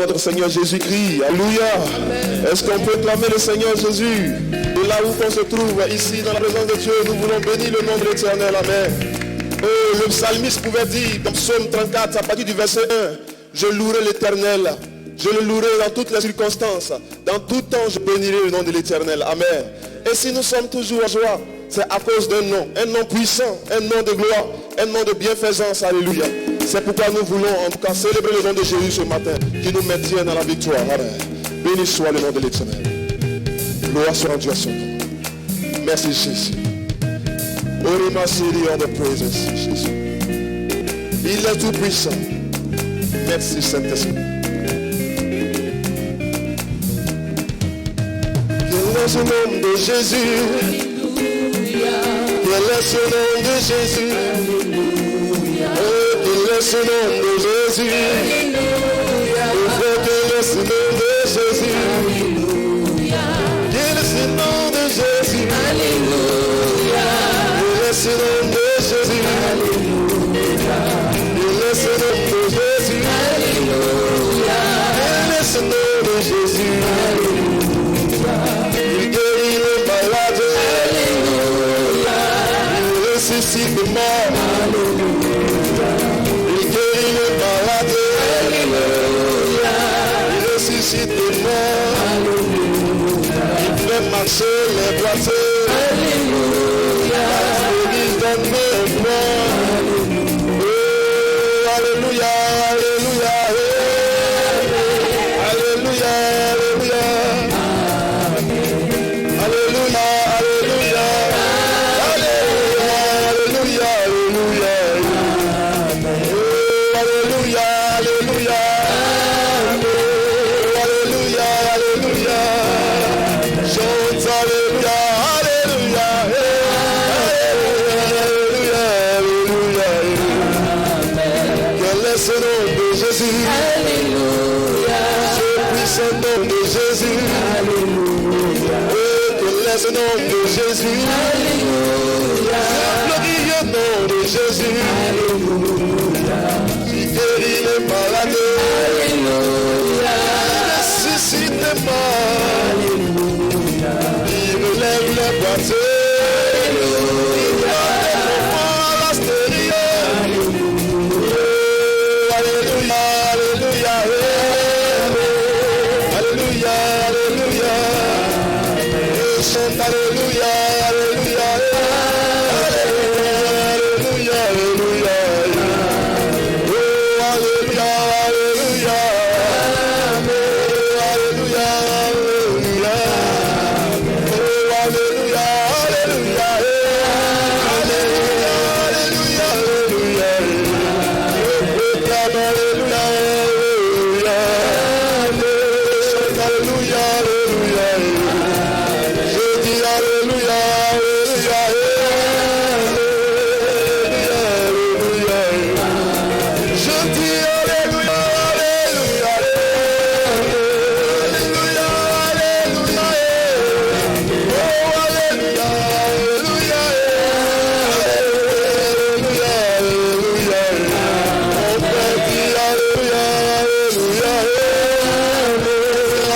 notre Seigneur Jésus-Christ. Alléluia. Est-ce qu'on peut clamer le Seigneur Jésus? De là où on se trouve, ici, dans la présence de Dieu, nous voulons bénir le nom de l'Éternel. Amen. Le psalmiste pouvait dire, dans Psaume 34, à partir du verset 1, je louerai l'Éternel. Je le louerai dans toutes les circonstances. Dans tout temps, je bénirai le nom de l'Éternel. Amen. Et si nous sommes toujours en joie, c'est à cause d'un nom puissant, un nom de gloire, un nom de bienfaisance. Alléluia. C'est pourquoi nous voulons en tout cas célébrer le nom de Jésus ce matin, qui nous maintient dans la victoire. Amen. Béni soit le nom de l'Éternel. Gloire soit rendue à son nom. Merci Jésus. Orima Siri on the praises, Jésus. Il est tout puissant. Merci Saint-Esprit. Quel est ce nom de Jésus? Quel est ce nom de Jésus? Oh, quel est ce nom de Jésus? Quel est ce nom de Jésus? Quel est ce nom de Jésus? Quel est ce nom de Jésus? Quel est ce nom de Jésus? Quel est ce nom de Jésus? Il guérit les malades. Il ressuscite les morts. Il guérit les malades. Il ressuscite les morts. Il fait marcher les boiteux. Il donne les morts. Oh, alléluia, alléluia. Alléluia, alléluia. Alléluia, alléluia. Alléluia, alléluia. Oh, alléluia, alléluia. Alléluia, alléluia. Chante alléluia, alléluia. Alléluia, alléluia. Quel est ce nom de Jésus? Alléluia. Ce puissant nom de Jésus. Alléluia. Quel est ce nom de Jésus? Alléluia. Le glorieux nom de Jésus. Alléluia. Qui guérit les malades. Alléluia. Ressuscite les morts. Alléluia. Il relève les boiteux. Alléluia. Il donne les enfants à l'extérieur. Alléluia. Alléluia, alléluia. Alléluia, alléluia. Chante alléluia, alléluia. Alléluia, alléluia. Oh, alléluia, alléluia. Alléluia, alléluia. Oh, alléluia, alléluia. Alléluia, alléluia, alléluia. Je proclame alléluia, alléluia. Chante alléluia, alléluia. Je dis alléluia, alléluia. Alléluia, alléluia. Je dis alléluia, alléluia. Alléluia, alléluia. Oh, alléluia, alléluia. Alléluia, alléluia. On peut dire alléluia, alléluia.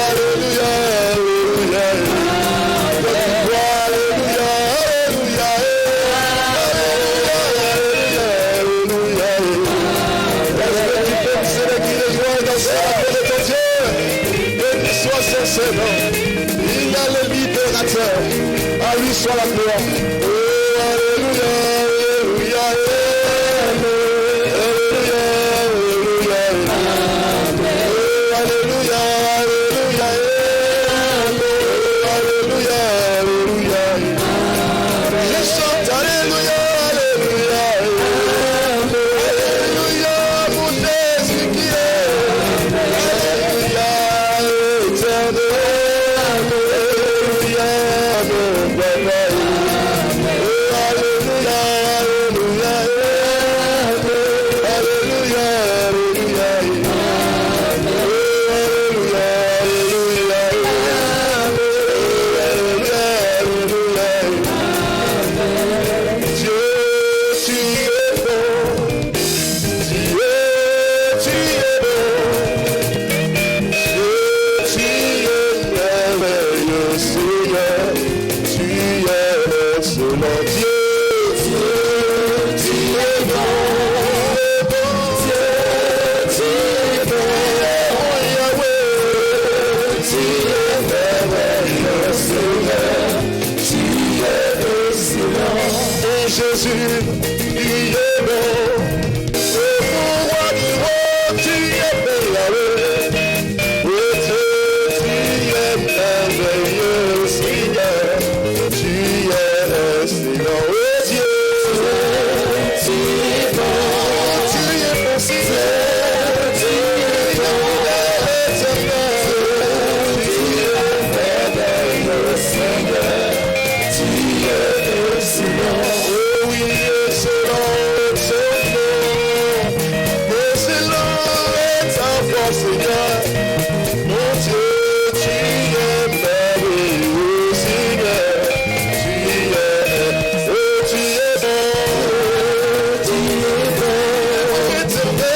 Alléluia, alléluia. Alléluia, alléluia. Alléluia, alléluia. Est-ce que tu peux celui qui rejoint dans sa paix de ton Dieu? Béni soit son nom. Il est le libérateur. À lui soit la gloire. Oh, alléluia, alléluia. Alléluia, alléluia. Oh, alléluia, alléluia. Alléluia, alléluia. Je chante alléluia, alléluia. Alléluia, mon Jésus qui est. Alléluia, éternel. Alléluia, mon Père. Jésus, tu es bon. Oh, mon roi du roi, tu es merveilleux. Oh Dieu, tu es merveilleux, Seigneur. Tu es excellent. Oh Dieu, tu es bon. Tu es bon, Seigneur. Tu es bon, éternel. Tu es merveilleux, Seigneur. Tu es excellent. Oh oui, excellent, excellent. Excellent est ta voix, Seigneur. Mon Dieu, tu es merveilleux, Seigneur. Tu es, oh, tu es bon. Tu es bon, éternel.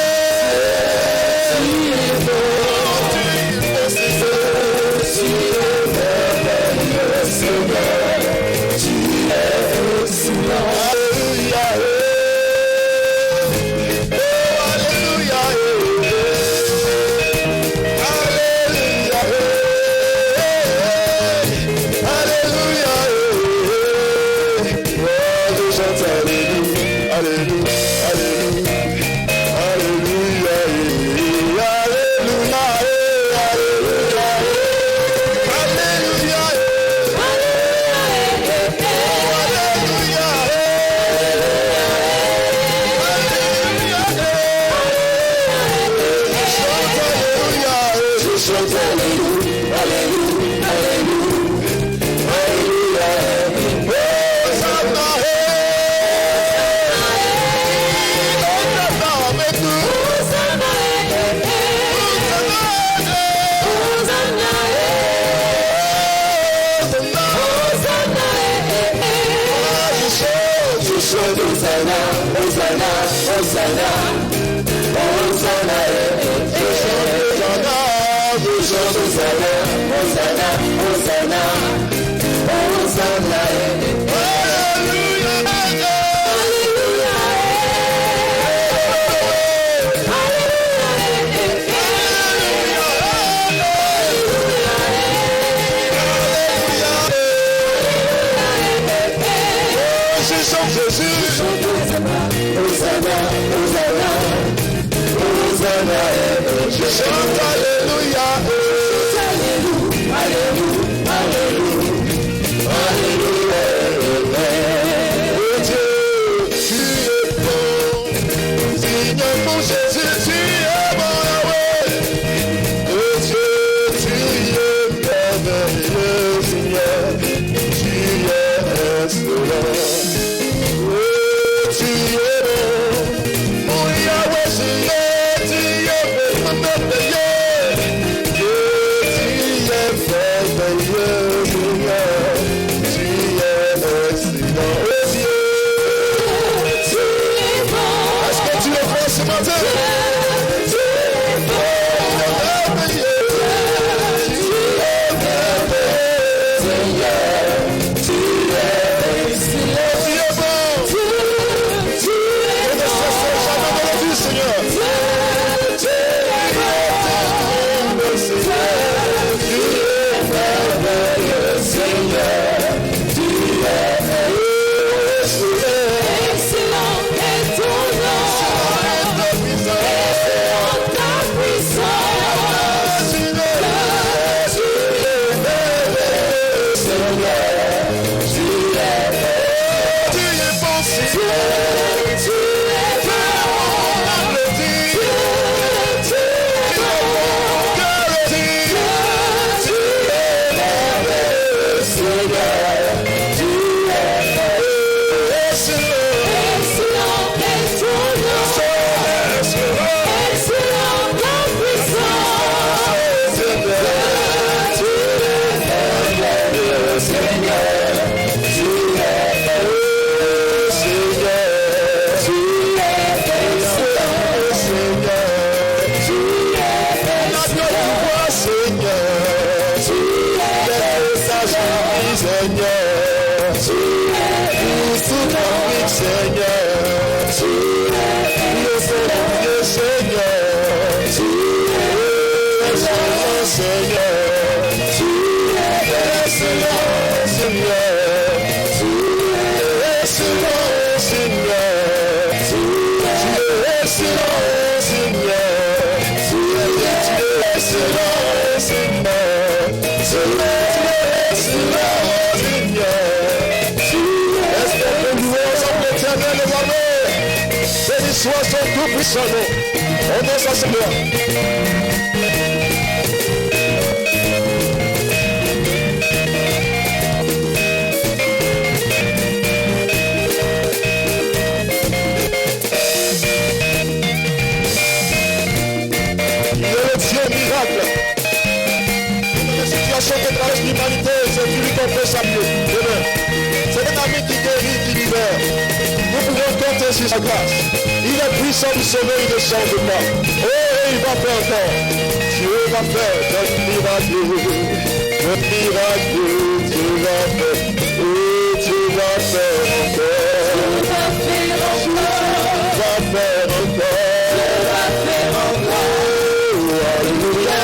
Tu es bon, Seigneur. Tu es merveilleux, Seigneur. Tu es excellent. Alléluia. Oh, alléluia. Alléluia. Alléluia. Oh, je chante alléluia. Alléluia. Alléluia. Alléluia. Alléluia. Alléluia. Je chante alléluia. Alléluia. Alléluia. Oh Dieu, tu es bon. Seigneur mon Jésus, tu es bon, Yahweh. Oh Dieu, tu es merveilleux, Seigneur. Tu es excellent. Oh, tu es bon. Mon Yahweh, Seigneur, tu es merveilleux. soit son tout puissant nom. On danse à Seigneur. Qui traverse l'humanité, c'est lui qu'on peut s'appeler. C'est un ami qui guérit, qui libère. Nous pouvons compter sur sa grâce. Il est puissant du sauver, il ne change pas. Oh, il va faire encore. Dieu va faire un miracle. Un miracle, Dieu va faire. Oh, Dieu va faire encore. Dieu va faire encore. Dieu va faire encore. Oh, alléluia.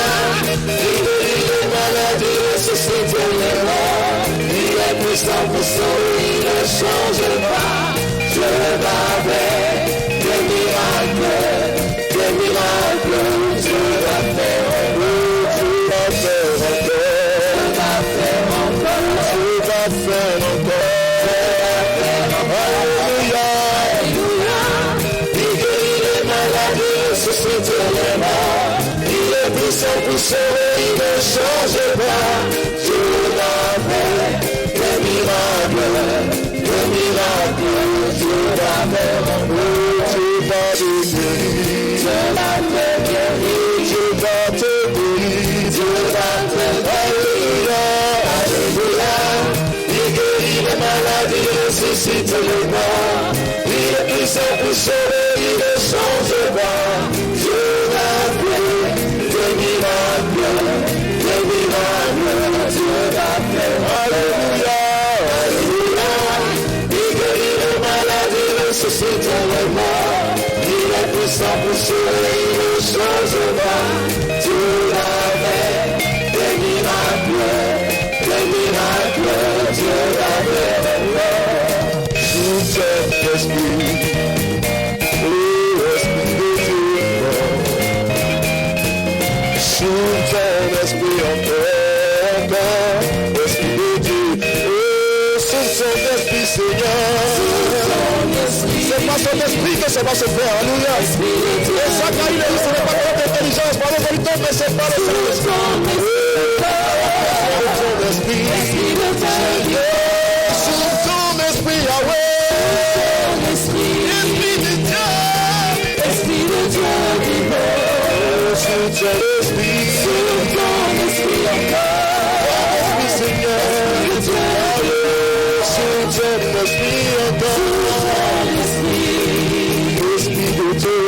Ressuscite les morts, il est puissant pour sauver, il ne change pas. Dieu va faire des miracles, Dieu va faire encore, Dieu va faire encore, Dieu va faire encore, alléluia, alléluia. Il guérit les malades, il ressuscite les morts, il est puissant pour sauver, il ne change pas. Dieu va faire des miracles, Dieu va faire encore, Dieu va te guérir, Dieu va te guérir, Dieu va te guérir, Dieu va te guérir, alléluia, il guérit les maladies, il ressuscite les morts, il est puissant pour sauver, il ne change pas, Dieu va faire des miracles, Dieu va faire, alléluia, alléluia, il guérit les maladies, il ressuscite les morts, il est puissant pour sauver, il ne change pas, Dieu va faire des miracles, Dieu va faire encore, sous cet esprit, oh esprit de Dieu, sous ton esprit encore, esprit de Dieu, sous son esprit Seigneur, c'est pas son esprit que ça va se faire, alléluia, et ça car il est, ce n'est pas notre intelligence, par le temps, mais c'est pas le Saint-Esprit, son esprit, sous ton esprit, Yahweh, esprit de Dieu, esprit de Dieu, sous ton esprit, encore, Seigneur, sous ton esprit encore, esprit de Dieu,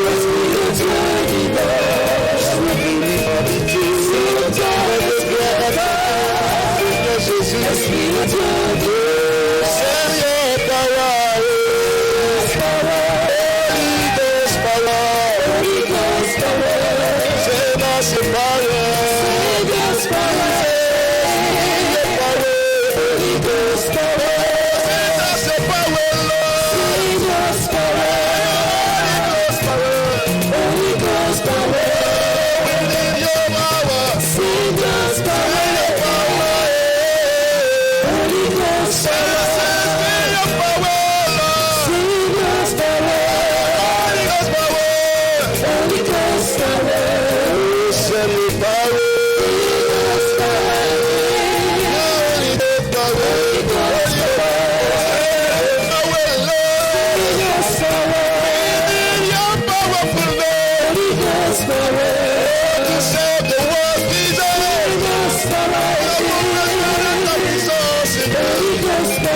Seigneur Jésus, esprit de Dieu, Seigneur Power, Holy Ghost Power, c'est Power. Holy Ghost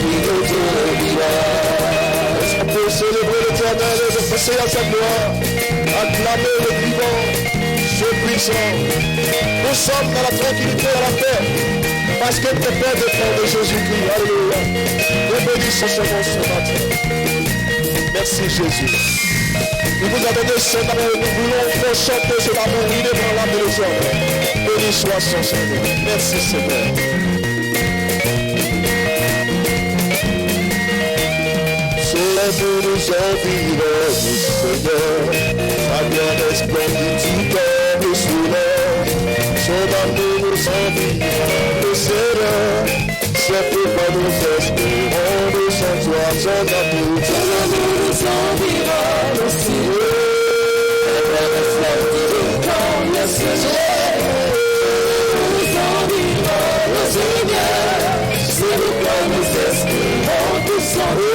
l'Esprit de Dieu vivant. Est-ce qu'on peut célébrer l'Éternel et de passer à sa gloire, acclamer le vivant, Dieu puissant. Nous sommes dans la tranquillité et la paix, parce que le Père dépend de Jésus-Christ. Alléluia. Nous bénissons ce nom ce matin. Merci Jésus. Nous vous avons donné son amour, nous voulons faire chanter cet amour inébranlable de l'Éternel. Béni soit son Seigneur. Merci Seigneur. Nous environs, Seigneur, ta gloire est splendide, tout comme le soleil. Son amour nous environne, Seigneur, c'est pourquoi nous espérons de sans toi, son amour. Ton amour nous environne aussi. Ta gloire est splendide, comme le soleil. Nous environne, Seigneur, c'est pourquoi nous espérons de sans toi.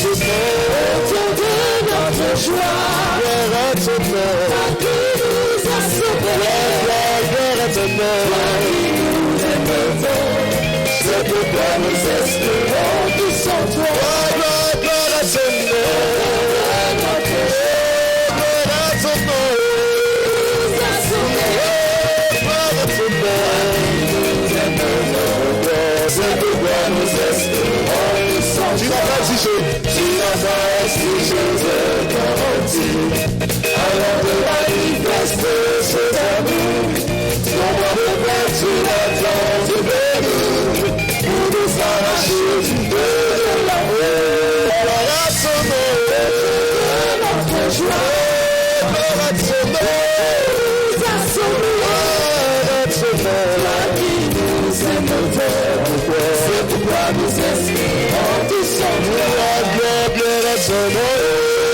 Autour de notre joie, Gloire à ton nom, toi qui nous as sauvés, gloire à ton nom, toi qui nous aimons, c'est pourquoi nous espérons tous en toi. gloire à ton nom, gloire à ton nom, Nous as sauvés, gloire à ton nom, nous aimons, c'est pourquoi nous espérons tous en tu toi. n'as pas exigé, Tu n'as pas exigé de garantie, alors de manifester cet amour. Ton bras de paix, tu l'attends de bénir, pour nous arracher du feu de l'amour. gloire à ton nom, De notre joie, gloire à ton nom, nous as sauvés, gloire à ton nom, toi qui nous aimes tant. C'est pourquoi nous espérons tous en toi. gloire à ton nom,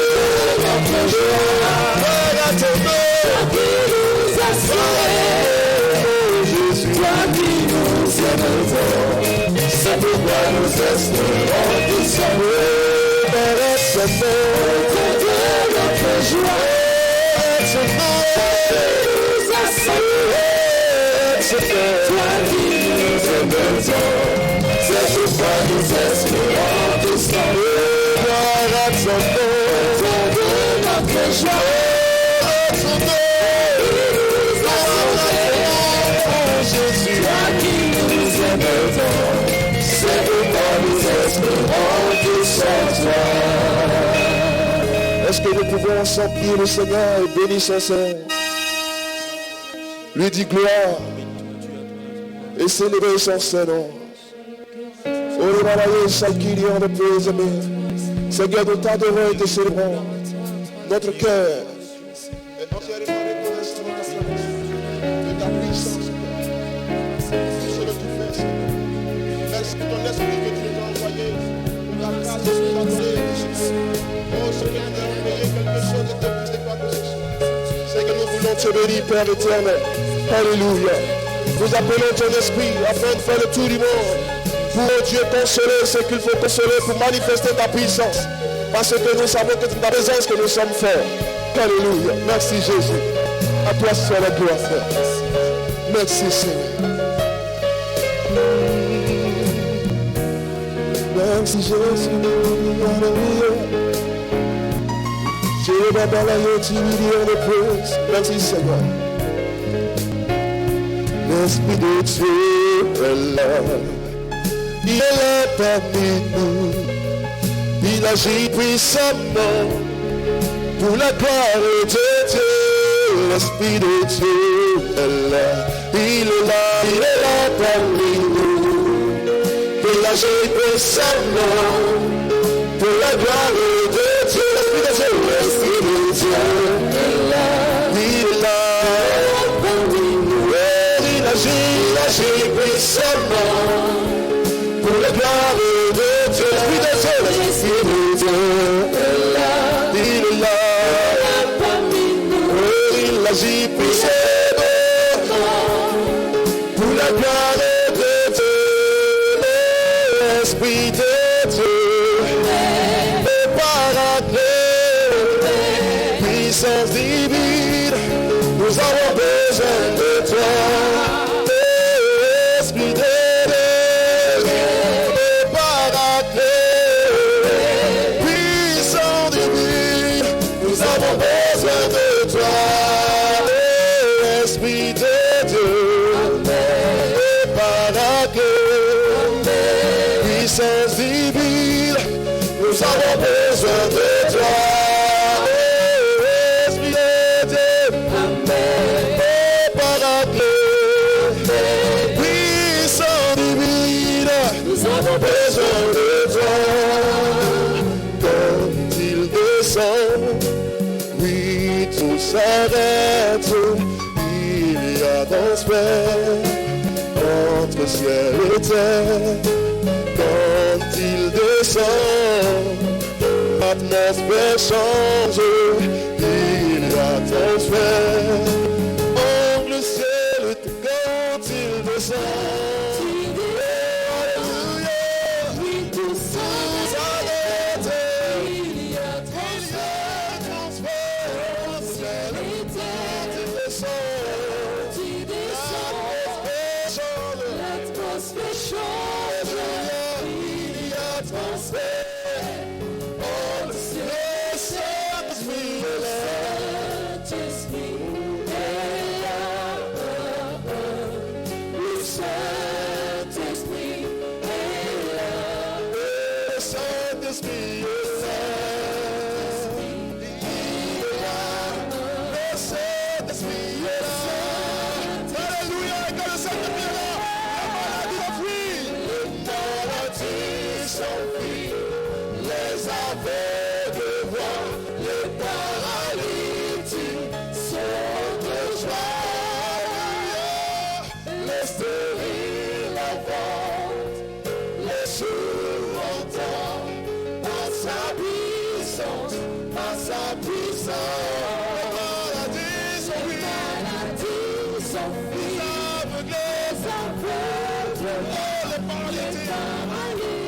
De notre joie, gloire à ton nom, toi qui nous as sauvés, toi qui nous aimes tant. C'est pourquoi nous espérons tous en toi. gloire à ton nom, De notre joie, nous as sauvés, toi qui nous aimes tant. C'est pourquoi nous espérons tous en toi. gloire à ton nom, De notre joie, nous as sauvés, Jésus. toi qui nous aimes tant. C'est pourquoi nous espérons tous en toi. Est-ce que nous pouvons ensemble prier le Seigneur et bénir son Seigneur? Lui dire gloire et célébrer son Seigneur. Oh, les malades, celles qui ont de plaisir, Seigneur, nous t'adorons et te célébrons. Notre cœur est entièrement reconnaissant de ta présence, de ta puissance. Tu sais le tout faire, Seigneur. Merci pour ton esprit que tu nous as envoyé, pour ta grâce que tu nous as donnée. Oh Seigneur, nous avons payé quelque chose de plus de quoi que ce soit. Seigneur, nous voulons te bénir, Père éternel. Alléluia. Nous appelons ton esprit afin de faire le tour du monde. Pour Dieu consoler ce qu'il faut consoler pour manifester ta puissance. Parce que nous savons que c'est ta présence que nous sommes forts. Alléluia. Merci Jésus. À toi soit la gloire, frère. Merci Seigneur. Merci Jésus. Alléluia. Dieu va dans la millions de praise. Merci Seigneur. L'Esprit de Dieu est là. Il est là parmi nous. Il agit puissamment pour la gloire de Dieu. L'Esprit de Dieu est là. Il est là parmi nous. Il agit puissamment pour la gloire de Dieu. L'Esprit de Dieu est là. Il est là parmi nous. Il agit puissamment pour la gloire de Dieu. L'Esprit de Dieu est là. Il est là parmi nous. Il agit puissamment pour la gloire de Dieu. L'Esprit de Dieu est paraclet, puissance divine. Nous avons besoin de toi. L'Esprit de Dieu est paraclet. puissance divine, nous avons besoin de toi. Esprit de Dieu, Amen. Paraclet, puissance divine, Nous avons besoin de toi. Quand il descend, oui, tout s'arrête. Il y a transfert entre ciel et terre. Quand il descend, l'atmosphère change. Il y a transfert entre le ciel et terre. Quand il descend, alléluia, oui, tout s'arrête. il y a Transfert entre ciel et terre. Il descend. qui descend, l'atmosphère change, Il y a transfert. Oh, le Saint-Esprit est là. Saint-Esprit est là. Le Saint-Esprit est là. Le Saint-Esprit est là. Il est là. Le Saint-Esprit est là. Alléluia. Et quand le Saint-Esprit est là, la maladie s'enfuit. Les aveugles voient, les paralytiques sont de joie. Les stériles avantent, les sourds entendent, par sa puissance, par sa puissance. Les maladies s'enfuient, les aveugles, les paralytiques,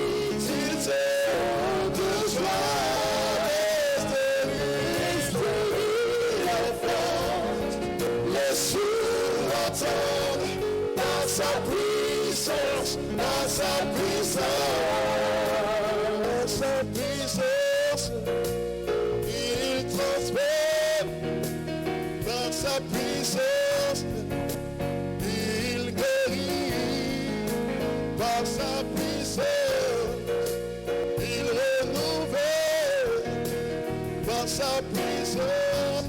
ils sont de joie. Les stériles avantent, les sourds entendent, par sa puissance, par sa puissance, il transforme, par sa puissance, il guérit, par sa puissance, il renouvelle, par sa puissance,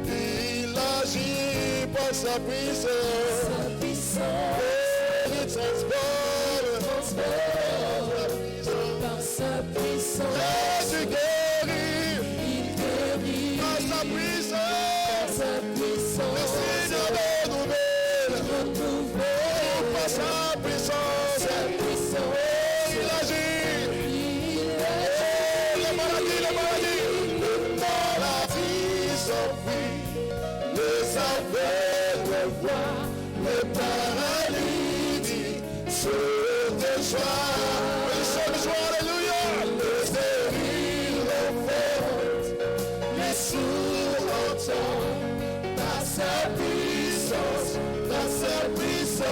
il agit par sa puissance. Il transforme Par sa puissance, Jésus guérit il guérit. par sa puissance. Sa puissance, Le Seigneur renouvelle par sa puissance. Il agit. Les maladies s'enfuient. Les aveugles voient, les paralytiques sont de joie. Ils sont de joie, alléluia. Les stériles entendent, les sourds entendent, par sa puissance, par sa puissance.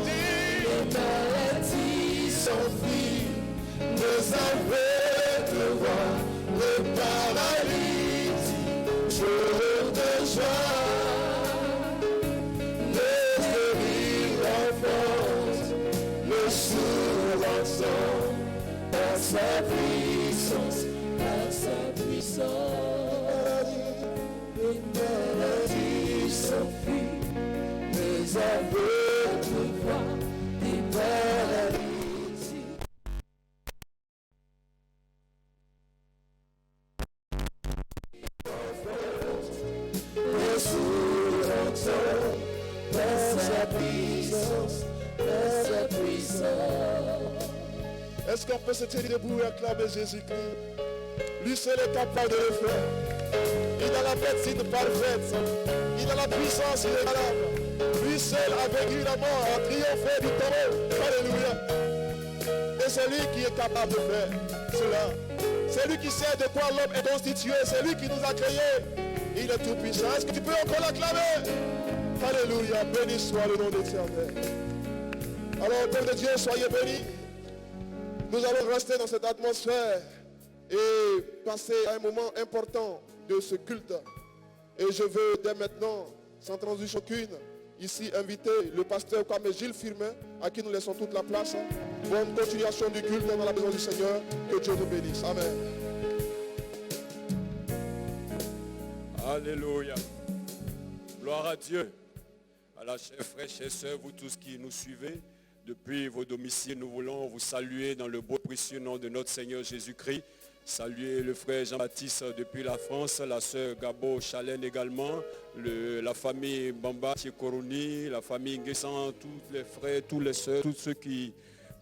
Les maladies s'enfuient, les aveugles voient, les paralytiques sont de joie. Les stériles entendent, les sourds entendent, par sa puissance, par sa puissance, les maladies s'enfuient, les aveugles voient, les paralytiques. Les sourds entendent, par sa puissance, par sa puissance. Est-ce qu'on peut se tenir debout et acclamer Jésus-Christ? Lui seul est capable de le faire. Il a la médecine parfaite. Il a la puissance inébranlable. Lui seul a vaincu la mort, a triomphé du tombeau. Alléluia. Et c'est lui qui est capable de faire cela. C'est lui qui sait de quoi l'homme est constitué. C'est lui qui nous a créés. Il est tout puissant. Est-ce que tu peux encore l'acclamer? Alléluia. Béni soit le nom de l'Éternel. Alors, Père de Dieu, soyez bénis. Nous allons rester dans cette atmosphère et passer à un moment important de ce culte. Et je veux dès maintenant, sans transition aucune, ici inviter le pasteur comme Gilles Firmin à qui nous laissons toute la place. Bonne continuation du culte dans la présence du Seigneur. Que Dieu nous bénisse. Amen. Alléluia. Gloire à Dieu. Alors, chers frères, chers sœurs, vous tous qui nous suivez, depuis vos domiciles, nous voulons vous saluer dans le beau précieux nom de notre Seigneur Jésus-Christ. Saluer le frère Jean-Baptiste depuis la France, la sœur Gabo Chalen également, la famille Bamba Tchekoroni, la famille Nguessan, tous les frères, tous les sœurs, tous ceux qui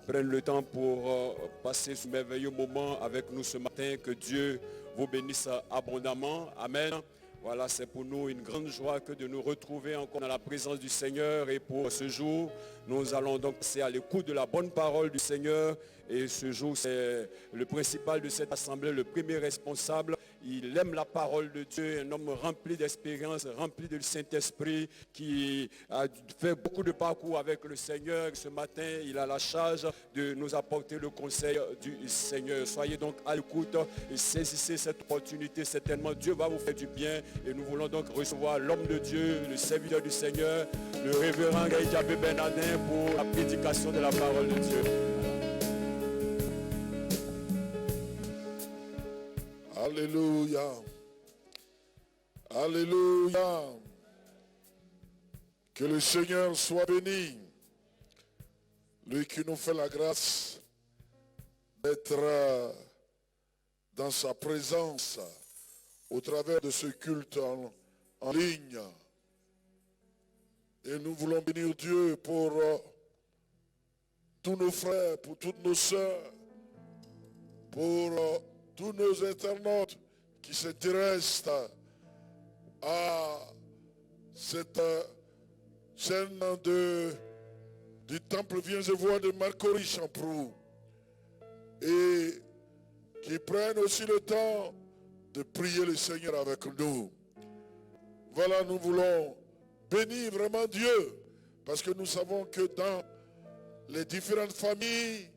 prennent le temps pour passer ce merveilleux moment avec nous ce matin. Que Dieu vous bénisse abondamment. Amen. Voilà, c'est pour nous une grande joie que de nous retrouver encore dans la présence du Seigneur. Et pour ce jour, nous allons donc passer à l'écoute de la bonne parole du Seigneur. Et ce jour, c'est le principal de cette assemblée, le premier responsable. Il aime la parole de Dieu, un homme rempli d'expérience, rempli de Saint-Esprit, qui a fait beaucoup de parcours avec le Seigneur. Ce matin, il a la charge de nous apporter le conseil du Seigneur. Soyez donc à l'écoute et saisissez cette opportunité. Certainement, Dieu va vous faire du bien. Et nous voulons donc recevoir l'homme de Dieu, le serviteur du Seigneur, le révérend Gaïdiabé Bernardin pour la prédication de la parole de Dieu. Alléluia. Alléluia. Que le Seigneur soit béni. Lui qui nous fait la grâce d'être dans sa présence au travers de ce culte en ligne. Et nous voulons bénir Dieu pour tous nos frères, pour toutes nos sœurs, pour tous nos internautes qui s'intéressent à cette chaîne du temple Viens-et-Vois de Marcory Champrou et qui prennent aussi le temps de prier le Seigneur avec nous. Voilà, nous voulons bénir vraiment Dieu parce que nous savons que dans les différentes familles,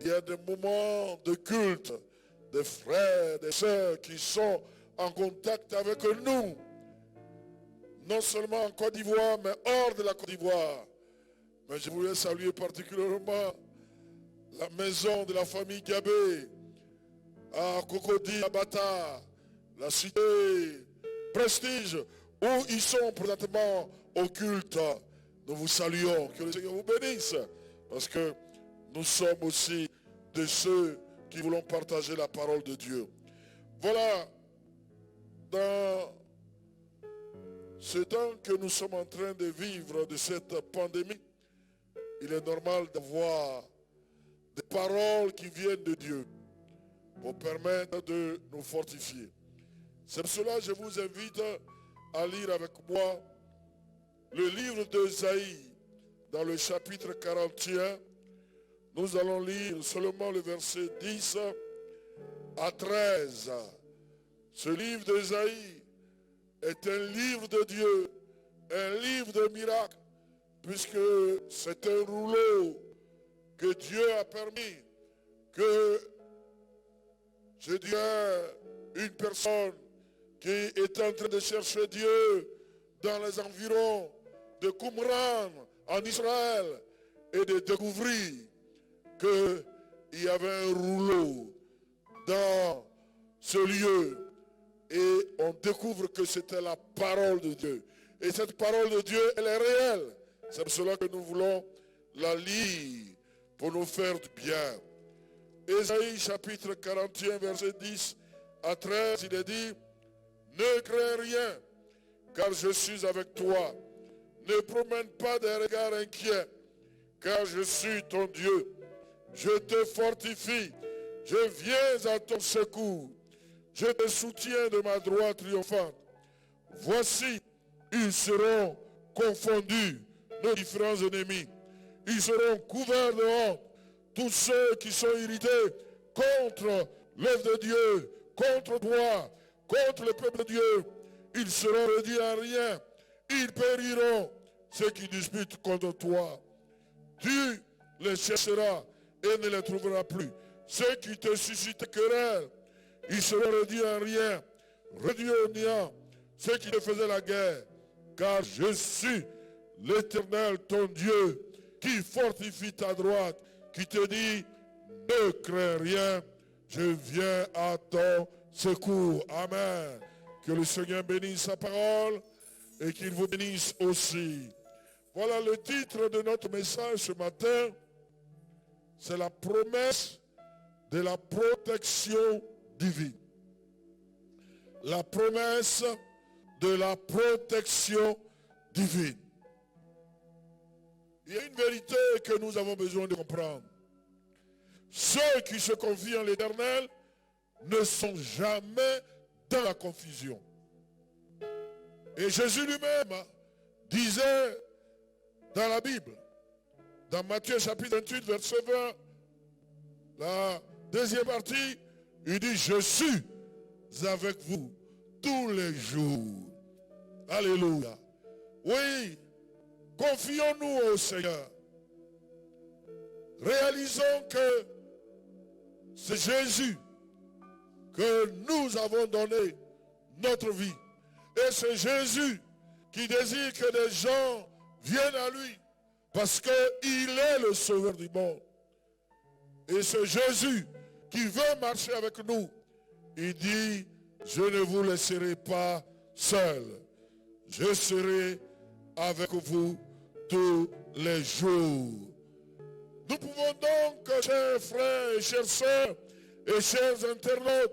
il y a des moments de culte, des frères, des sœurs qui sont en contact avec nous. Non seulement en Côte d'Ivoire, mais hors de la Côte d'Ivoire. Mais je voulais saluer particulièrement la maison de la famille Gabé, à Cocody, à Bata, la cité Prestige, où ils sont présentement au culte. Nous vous saluons, que le Seigneur vous bénisse, parce que nous sommes aussi de ceux qui voulons partager la parole de Dieu. Voilà, dans ce temps que nous sommes en train de vivre de cette pandémie, il est normal d'avoir des paroles qui viennent de Dieu pour permettre de nous fortifier. C'est pour cela que je vous invite à lire avec moi le livre d'Ésaïe dans le chapitre 41. Nous allons lire seulement le verset 10 à 13. Ce livre d'Ésaïe est un livre de Dieu, un livre de miracles, puisque c'est un rouleau que Dieu a permis que, je dirais, une personne qui est en train de chercher Dieu dans les environs de Qumran, en Israël, et de découvrir qu'il y avait un rouleau dans ce lieu. Et on découvre que c'était la parole de Dieu. Et cette parole de Dieu, elle est réelle. C'est pour cela que nous voulons la lire pour nous faire du bien. Ésaïe chapitre 41, verset 10 à 13, il est dit: ne crains rien, car je suis avec toi. Ne promène pas des regards inquiets, car je suis ton Dieu. Je te fortifie, je viens à ton secours. Je te soutiens de ma droite triomphante. Voici, ils seront confondus, nos différents ennemis. Ils seront couverts de honte. Tous ceux qui sont irrités contre l'œuvre de Dieu, contre toi, contre le peuple de Dieu, ils seront réduits à rien. Ils périront, ceux qui disputent contre toi. Tu les chercheras et ne les trouveras plus. Ceux qui te suscitent querelle, ils seront réduits à rien, réduits au néant, ceux qui te faisaient la guerre. Car je suis l'Éternel, ton Dieu, qui fortifie ta droite, qui te dit, ne crains rien, je viens à ton secours. Amen. Que le Seigneur bénisse sa parole et qu'il vous bénisse aussi. Voilà le titre de notre message ce matin. C'est la promesse de la protection divine. La promesse de la protection divine. Il y a une vérité que nous avons besoin de comprendre. Ceux qui se confient en l'Éternel ne sont jamais dans la confusion. Et Jésus lui-même disait dans la Bible, dans Matthieu chapitre 28, verset 20, la deuxième partie, il dit, je suis avec vous tous les jours. Alléluia. Oui, confions-nous au Seigneur. Réalisons que c'est Jésus que nous avons donné notre vie. Et c'est Jésus qui désire que des gens viennent à lui parce qu'il est le sauveur du monde. Et c'est Jésus qui veut marcher avec nous. Il dit, je ne vous laisserai pas seul. Je serai avec vous tous les jours. Nous pouvons donc, chers frères et chères sœurs et chers internautes,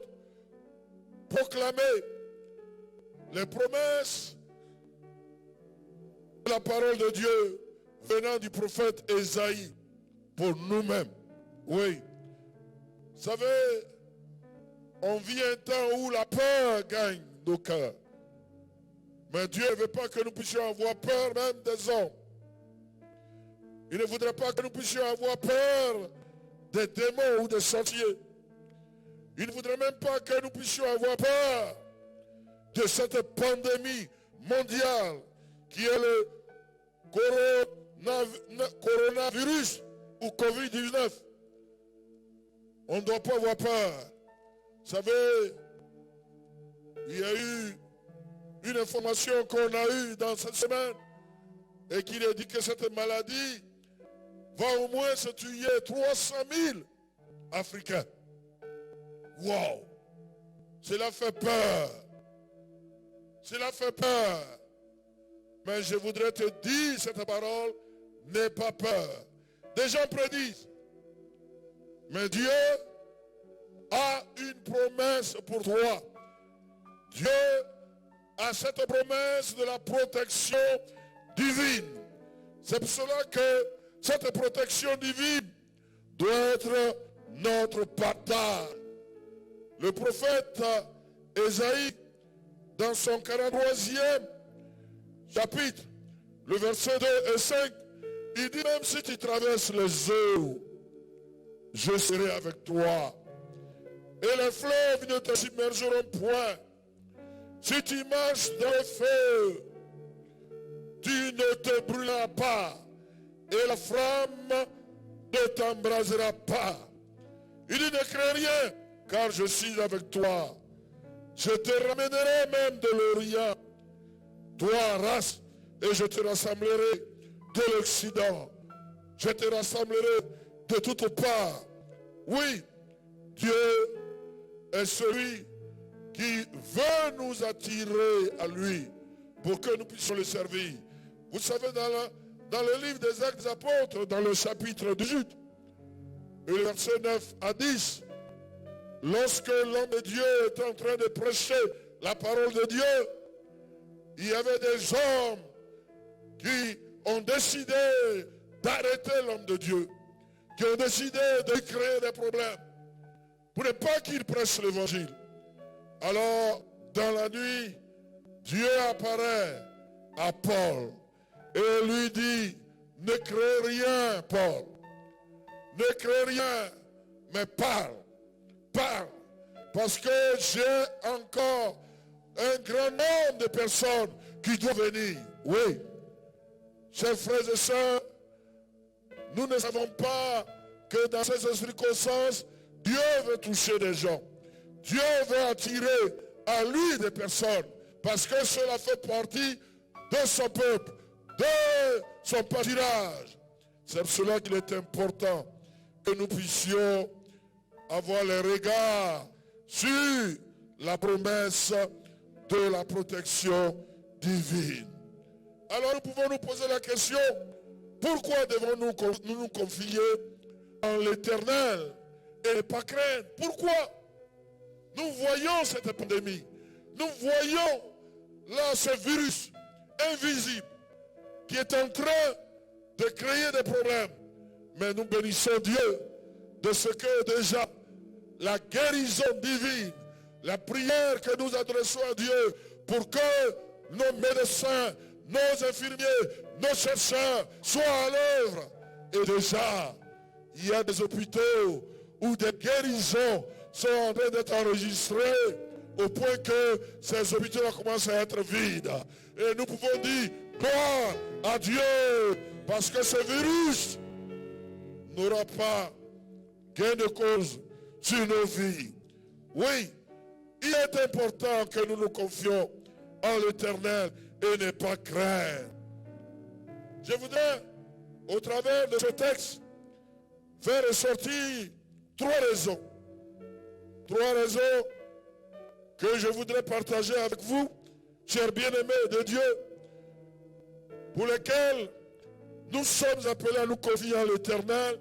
proclamer les promesses de la parole de Dieu venant du prophète Ésaïe pour nous-mêmes. Oui. Vous savez, on vit un temps où la peur gagne nos cœurs. Mais Dieu ne veut pas que nous puissions avoir peur même des hommes. Il ne voudrait pas que nous puissions avoir peur des démons ou des sorciers. Il ne voudrait même pas que nous puissions avoir peur de cette pandémie mondiale qui est le coronavirus ou Covid-19. On ne doit pas avoir peur. Vous savez, il y a eu une information qu'on a eue dans cette semaine et qu'il a dit que cette maladie va au moins se tuer 300 000 Africains. Wow! Cela fait peur. Cela fait peur. Mais je voudrais te dire cette parole, n'aie pas peur. Des gens prédisent. Mais Dieu a une promesse pour toi. Dieu a cette promesse de la protection divine. C'est pour cela que cette protection divine doit être notre partage. Le prophète Ésaïe, dans son 43e chapitre, le verset 2 et 5, il dit, même si tu traverses les eaux, je serai avec toi. Et les fleuves ne te submergeront point. Si tu marches dans le feu, tu ne te brûleras pas. Et la flamme ne t'embrasera pas. Il dit, ne crains rien, car je suis avec toi. Je te ramènerai même de l'Orient, toi, race, et je te rassemblerai de l'Occident. Je te rassemblerai de toutes parts. Oui, Dieu est celui qui veut nous attirer à lui pour que nous puissions le servir. Vous savez, dans le livre des Actes des Apôtres, dans le chapitre 18, et le verset 9 à 10, lorsque l'homme de Dieu était en train de prêcher la parole de Dieu, il y avait des hommes qui ont décidé d'arrêter l'homme de Dieu, qui ont décidé de créer des problèmes pour ne pas qu'il prêche l'évangile. Alors, dans la nuit, Dieu apparaît à Paul et lui dit, ne crée rien, Paul. Ne crée rien, mais parle. Parle. Parce que j'ai encore un grand nombre de personnes qui doivent venir. Oui. Chers frères et sœurs, nous ne savons pas que dans ces circonstances, Dieu veut toucher des gens. Dieu veut attirer à lui des personnes. Parce que cela fait partie de son peuple, de son pâturage. C'est pour cela qu'il est important que nous puissions avoir les regards sur la promesse de la protection divine. Alors nous pouvons nous poser la question, pourquoi devons-nous nous confier en l'Éternel et ne pas craindre? Pourquoi? Nous voyons cette pandémie, nous voyons là ce virus invisible qui est en train de créer des problèmes. Mais nous bénissons Dieu de ce que déjà la guérison divine, la prière que nous adressons à Dieu pour que nos médecins, nos infirmiers, nos chercheurs soient à l'œuvre. Et déjà, il y a des hôpitaux où des guérisons sont en train d'être enregistrées au point que ces hôpitaux commencent à être vides. Et nous pouvons dire gloire à Dieu parce que ce virus n'aura pas gain de cause sur nos vies. Oui, il est important que nous nous confions en l'Éternel et ne pas craindre. Je voudrais, au travers de ce texte, faire ressortir trois raisons. Trois raisons que je voudrais partager avec vous, chers bien-aimés de Dieu, pour lesquels nous sommes appelés à nous confier en l'Éternel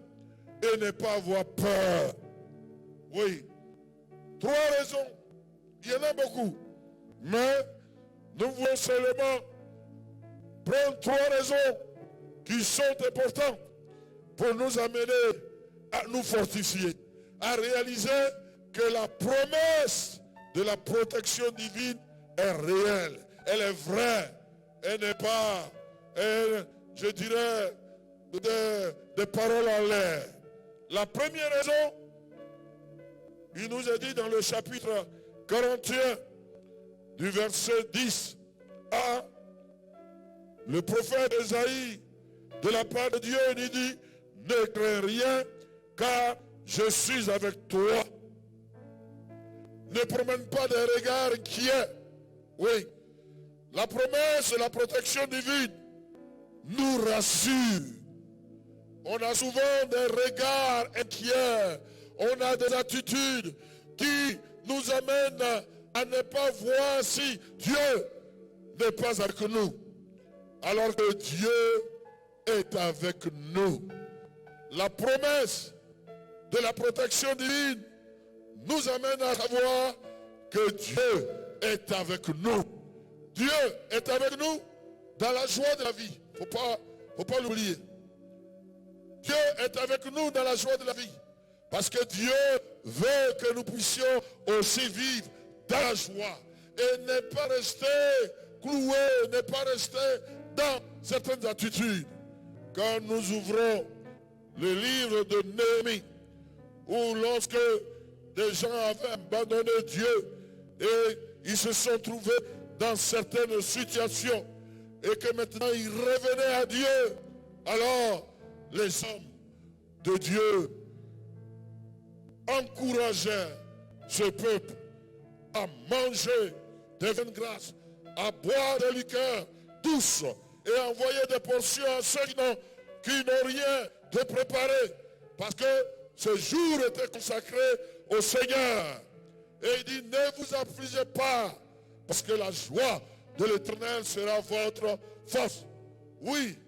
et ne pas avoir peur. Oui, trois raisons. Il y en a beaucoup. Mais nous voulons seulement prendre trois raisons qui sont importantes pour nous amener à nous fortifier, à réaliser que la promesse de la protection divine est réelle, elle est vraie, elle n'est pas, je dirais, des paroles en l'air. La première raison, il nous est dit dans le chapitre 41, du verset 10 à le prophète Ésaïe, de la part de Dieu, il dit, ne crains rien, car je suis avec toi. Ne promène pas des regards inquiets. Oui, la promesse de la protection divine nous rassure. On a souvent des regards inquiets. On a des attitudes qui nous amènent à ne pas voir si Dieu n'est pas avec nous. Alors que Dieu est avec nous. La promesse de la protection divine nous amène à savoir que Dieu est avec nous. Dieu est avec nous dans la joie de la vie. Faut pas l'oublier. Dieu est avec nous dans la joie de la vie. Parce que Dieu veut que nous puissions aussi vivre dans la joie. Et ne pas rester cloué, ne pas rester dans certaines attitudes. Quand nous ouvrons le livre de Néhémie, où lorsque des gens avaient abandonné Dieu et ils se sont trouvés dans certaines situations et que maintenant ils revenaient à Dieu, alors les hommes de Dieu encourageaient ce peuple à manger des vins de grâce, à boire des liqueurs douces et à envoyer des portions à ceux qui n'ont rien de préparé, parce que ce jour était consacré au Seigneur. Et il dit, ne vous affligez pas, parce que la joie de l'Éternel sera votre force. Oui,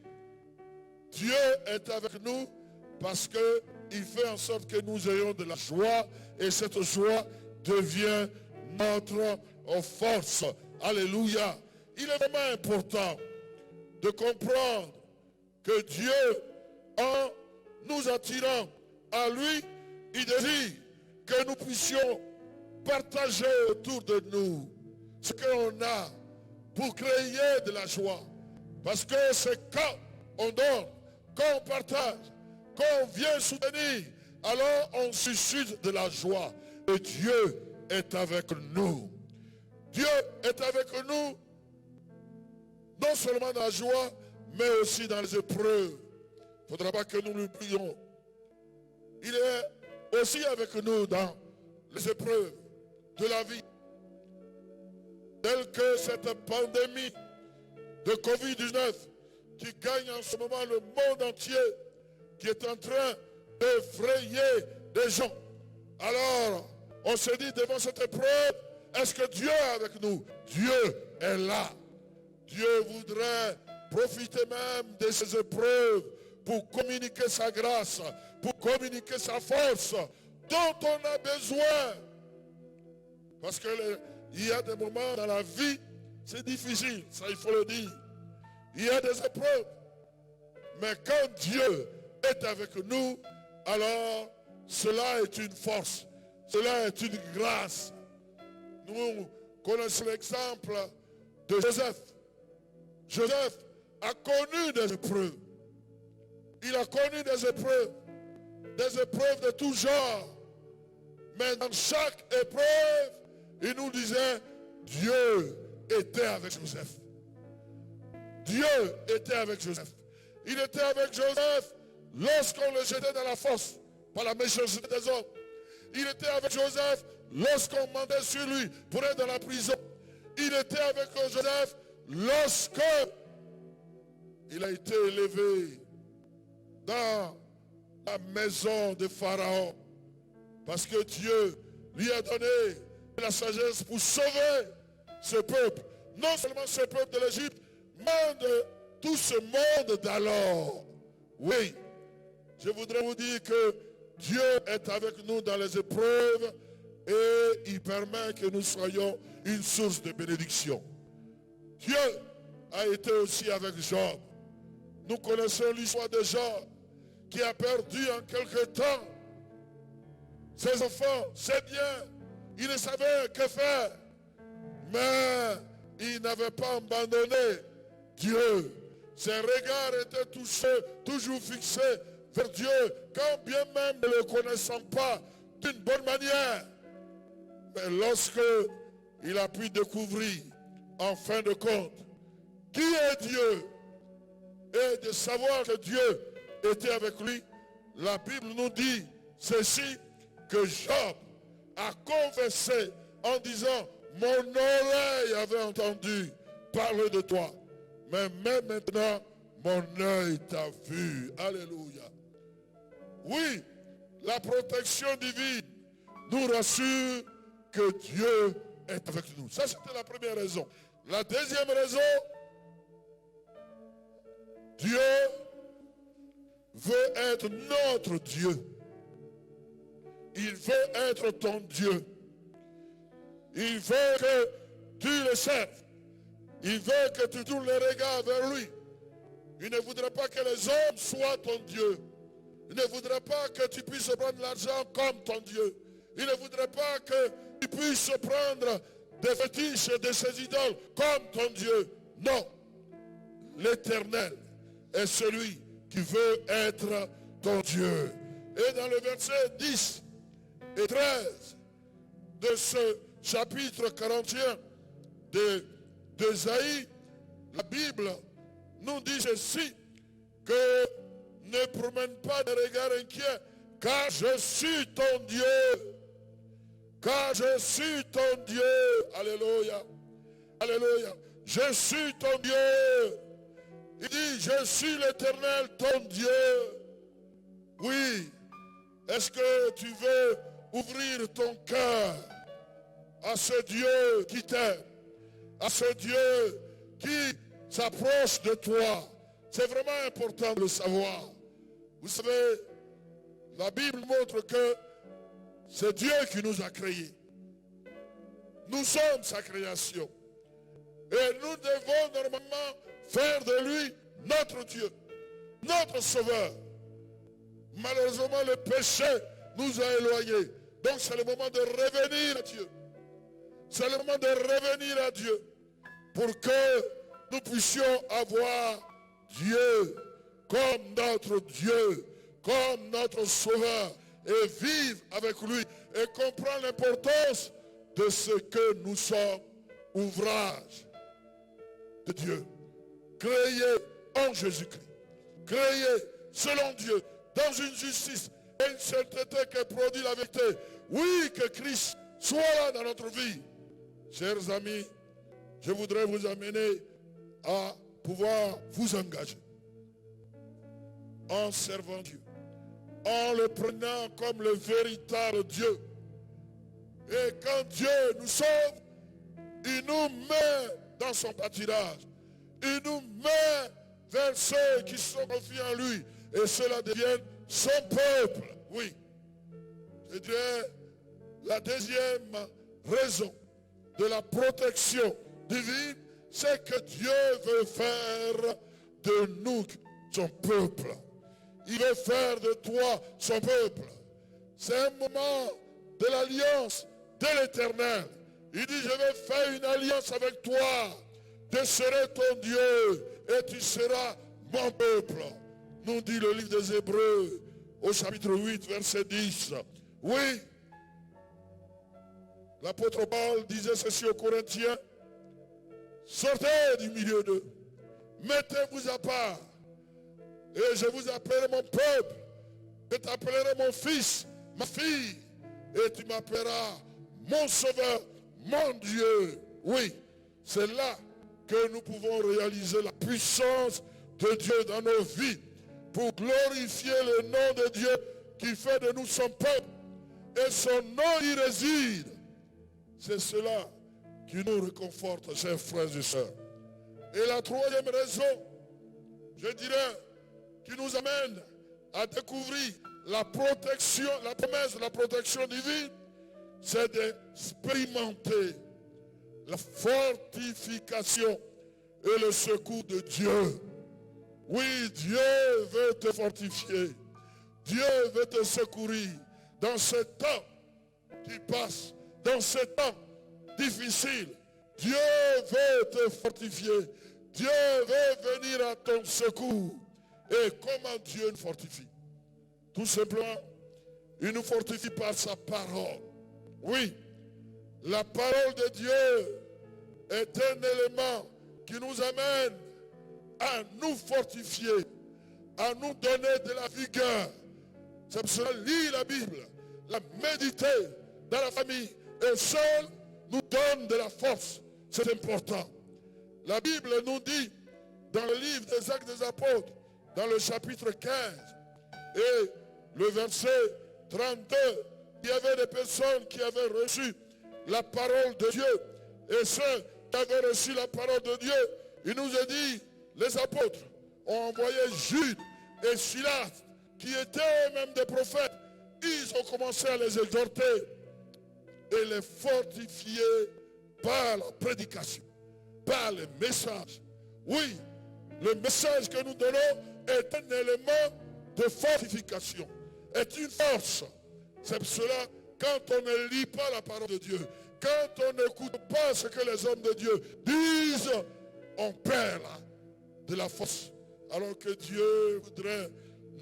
Dieu est avec nous parce qu'il fait en sorte que nous ayons de la joie et cette joie devient notre force. Alléluia. Il est vraiment important de comprendre que Dieu, en nous attirant à lui, il désire que nous puissions partager autour de nous ce qu'on a pour créer de la joie. Parce que c'est quand on donne, quand on partage, quand on vient soutenir, alors on suscite de la joie. Et Dieu est avec nous. Dieu est avec nous, non seulement dans la joie, mais aussi dans les épreuves. Il ne faudra pas que nous l'oublions. Il est aussi avec nous dans les épreuves de la vie. Telle que cette pandémie de Covid-19 qui gagne en ce moment le monde entier. qui est en train d'effrayer des gens. Alors, on se dit devant cette épreuve, est-ce que Dieu est avec nous? Dieu est là. Dieu voudrait profiter même de ces épreuves pour communiquer sa grâce, pour communiquer sa force dont on a besoin. Parce qu'il y a des moments dans la vie, c'est difficile, ça il faut le dire. Il y a des épreuves. Mais quand Dieu est avec nous, alors cela est une force, cela est une grâce. Nous connaissons l'exemple de Joseph. Joseph a connu des épreuves. Il a connu des épreuves de tout genre. Mais dans chaque épreuve, il nous disait, Dieu était avec Joseph. Dieu était avec Joseph. Il était avec Joseph lorsqu'on le jetait dans la fosse par la méchanceté des hommes. Il était avec Joseph lorsqu'on mandait sur lui pour être dans la prison. Il était avec Joseph lorsque il a été élevé dans la maison de Pharaon. Parce que Dieu lui a donné la sagesse pour sauver ce peuple. Non seulement ce peuple de l'Égypte, mais de tout ce monde d'alors. Oui, je voudrais vous dire que Dieu est avec nous dans les épreuves et il permet que nous soyons une source de bénédiction. Dieu a été aussi avec Job. Nous connaissons l'histoire de Job qui a perdu en quelque temps ses enfants, ses biens. Il ne savait que faire. Mais il n'avait pas abandonné Dieu. Ses regards étaient toujours fixés vers Dieu, quand bien même ne le connaissant pas d'une bonne manière. Mais lorsque il a pu découvrir, en fin de compte, qui est Dieu, et de savoir que Dieu était avec lui, la Bible nous dit ceci, que Job a confessé en disant, mon oreille avait entendu parler de toi, mais même maintenant, mon œil t'a vu. Alléluia. Oui, la protection divine nous rassure que Dieu est avec nous. Ça, c'était la première raison. La deuxième raison, Dieu veut être notre Dieu. Il veut être ton Dieu. Il veut que tu le serves. Il veut que tu tournes les regards vers lui. Il ne voudrait pas que les hommes soient ton Dieu. Il ne voudrait pas que tu puisses prendre l'argent comme ton Dieu. Il ne voudrait pas que tu puisses prendre des fétiches de ces idoles comme ton Dieu. Non. L'Éternel est celui qui veut être ton Dieu. Et dans le verset 10 et 13 de ce chapitre 41 d'Ésaïe, la Bible nous dit ceci, que ne promène pas de regard inquiet, car je suis ton Dieu. Car je suis ton Dieu. Alléluia. Alléluia. Je suis ton Dieu. Il dit, je suis l'Éternel, ton Dieu. Oui. Est-ce que tu veux ouvrir ton cœur à ce Dieu qui t'aime, à ce Dieu qui s'approche de toi? C'est vraiment important de le savoir. Vous savez, la Bible montre que c'est Dieu qui nous a créés. Nous sommes sa création. Et nous devons normalement faire de lui notre Dieu, notre Sauveur. Malheureusement, le péché nous a éloignés. Donc c'est le moment de revenir à Dieu. C'est le moment de revenir à Dieu pour que nous puissions avoir Dieu comme notre Dieu, comme notre Sauveur, et vivre avec lui et comprendre l'importance de ce que nous sommes, ouvrage de Dieu, créé en Jésus-Christ, créé selon Dieu, dans une justice et une sainteté qui produit la vérité. Oui, que Christ soit là dans notre vie. Chers amis, je voudrais vous amener à pouvoir vous engager en servant Dieu, en le prenant comme le véritable Dieu. Et quand Dieu nous sauve, il nous met dans son pâturage. Il nous met vers ceux qui sont confiés en lui. Et cela devient son peuple. Oui. Je dirais la deuxième raison de la protection divine, c'est que Dieu veut faire de nous son peuple. Il veut faire de toi son peuple. C'est un moment de l'alliance de l'Éternel. Il dit, je vais faire une alliance avec toi. Je serai ton Dieu et tu seras mon peuple. Nous dit le livre des Hébreux au chapitre 8, verset 10. Oui, l'apôtre Paul disait ceci aux Corinthiens. Sortez du milieu d'eux. Mettez-vous à part. Et je vous appellerai mon peuple. Je t'appellerai mon fils, ma fille. Et tu m'appelleras mon sauveur, mon Dieu. Oui, c'est là que nous pouvons réaliser la puissance de Dieu dans nos vies. Pour glorifier le nom de Dieu qui fait de nous son peuple. Et son nom y réside. C'est cela qui nous réconforte, chers frères et sœurs. Et la troisième raison, je dirais, qui nous amène à découvrir la protection, la promesse de la protection divine, c'est d'expérimenter la fortification et le secours de Dieu. Oui, Dieu veut te fortifier. Dieu veut te secourir dans ce temps qui passe, dans ce temps difficile. Dieu veut te fortifier. Dieu veut venir à ton secours. Et comment Dieu nous fortifie? Tout simplement, il nous fortifie par sa parole. Oui, la parole de Dieu est un élément qui nous amène à nous fortifier, à nous donner de la vigueur. C'est pour cela, lire la Bible, la méditer dans la famille, et seul nous donne de la force. C'est important. La Bible nous dit, dans le livre des Actes des Apôtres, dans le chapitre 15, et le verset 32, il y avait des personnes qui avaient reçu la parole de Dieu. Et ceux qui avaient reçu la parole de Dieu, il nous a dit, les apôtres ont envoyé Jude et Silas, qui étaient eux-mêmes des prophètes. Ils ont commencé à les exhorter et les fortifier par la prédication, par les messages. Oui, le message que nous donnons est un élément de fortification, est une force. C'est pour cela, quand on ne lit pas la parole de Dieu, quand on n'écoute pas ce que les hommes de Dieu disent, on perd de la force. Alors que Dieu voudrait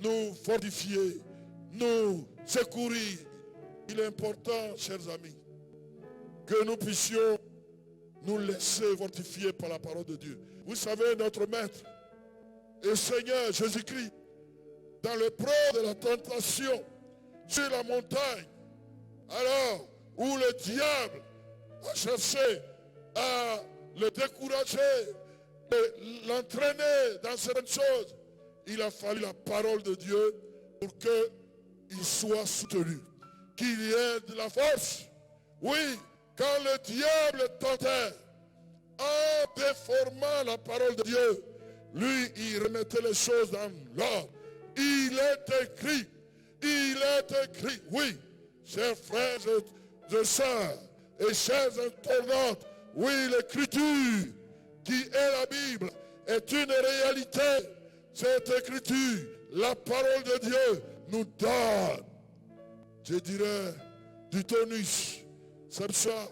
nous fortifier, nous secourir. Il est important, chers amis, que nous puissions nous laisser fortifier par la parole de Dieu. Vous savez, notre Maître et Seigneur Jésus-Christ, dans l'épreuve de la tentation sur la montagne, alors où le diable a cherché à le décourager et l'entraîner dans certaines choses, il a fallu la parole de Dieu pour qu'il soit soutenu, qu'il y ait de la force. Oui, quand le diable tentait, en déformant la parole de Dieu, lui, il remettait les choses dans l'ordre. Il est écrit, oui, chers frères et sœurs, et chers internautes, oui, l'écriture, qui est la Bible, est une réalité. Cette écriture, la parole de Dieu, nous donne, je dirais, du tonus. C'est pour ça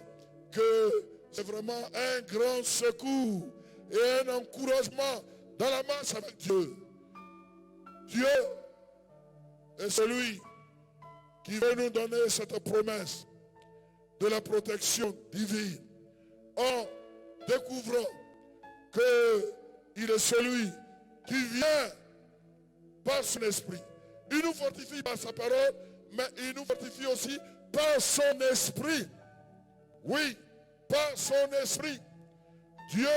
que c'est vraiment un grand secours et un encouragement dans la marche avec Dieu. Dieu est celui qui veut nous donner cette promesse de la protection divine en découvrant qu'il est celui qui vient par son esprit. Il nous fortifie par sa parole, mais il nous fortifie aussi par son esprit. Oui, par son esprit. Dieu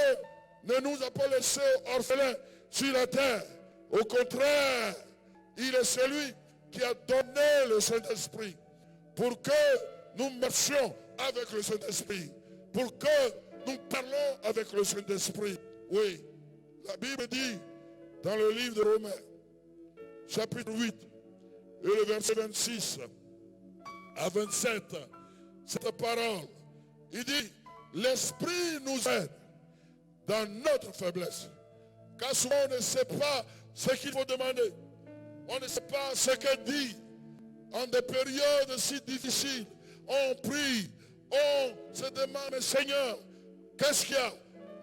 ne nous a pas laissés orphelins sur la terre. Au contraire, il est celui qui a donné le Saint-Esprit pour que nous marchions avec le Saint-Esprit, pour que nous parlons avec le Saint-Esprit. Oui, la Bible dit dans le livre de Romains, chapitre 8, et le verset 26 à 27, cette parole, il dit, l'Esprit nous aide dans notre faiblesse. Car souvent on ne sait pas ce qu'il faut demander. On ne sait pas ce que dit. En des périodes si difficiles, on prie, on se demande, mais Seigneur, qu'est-ce qu'il y a?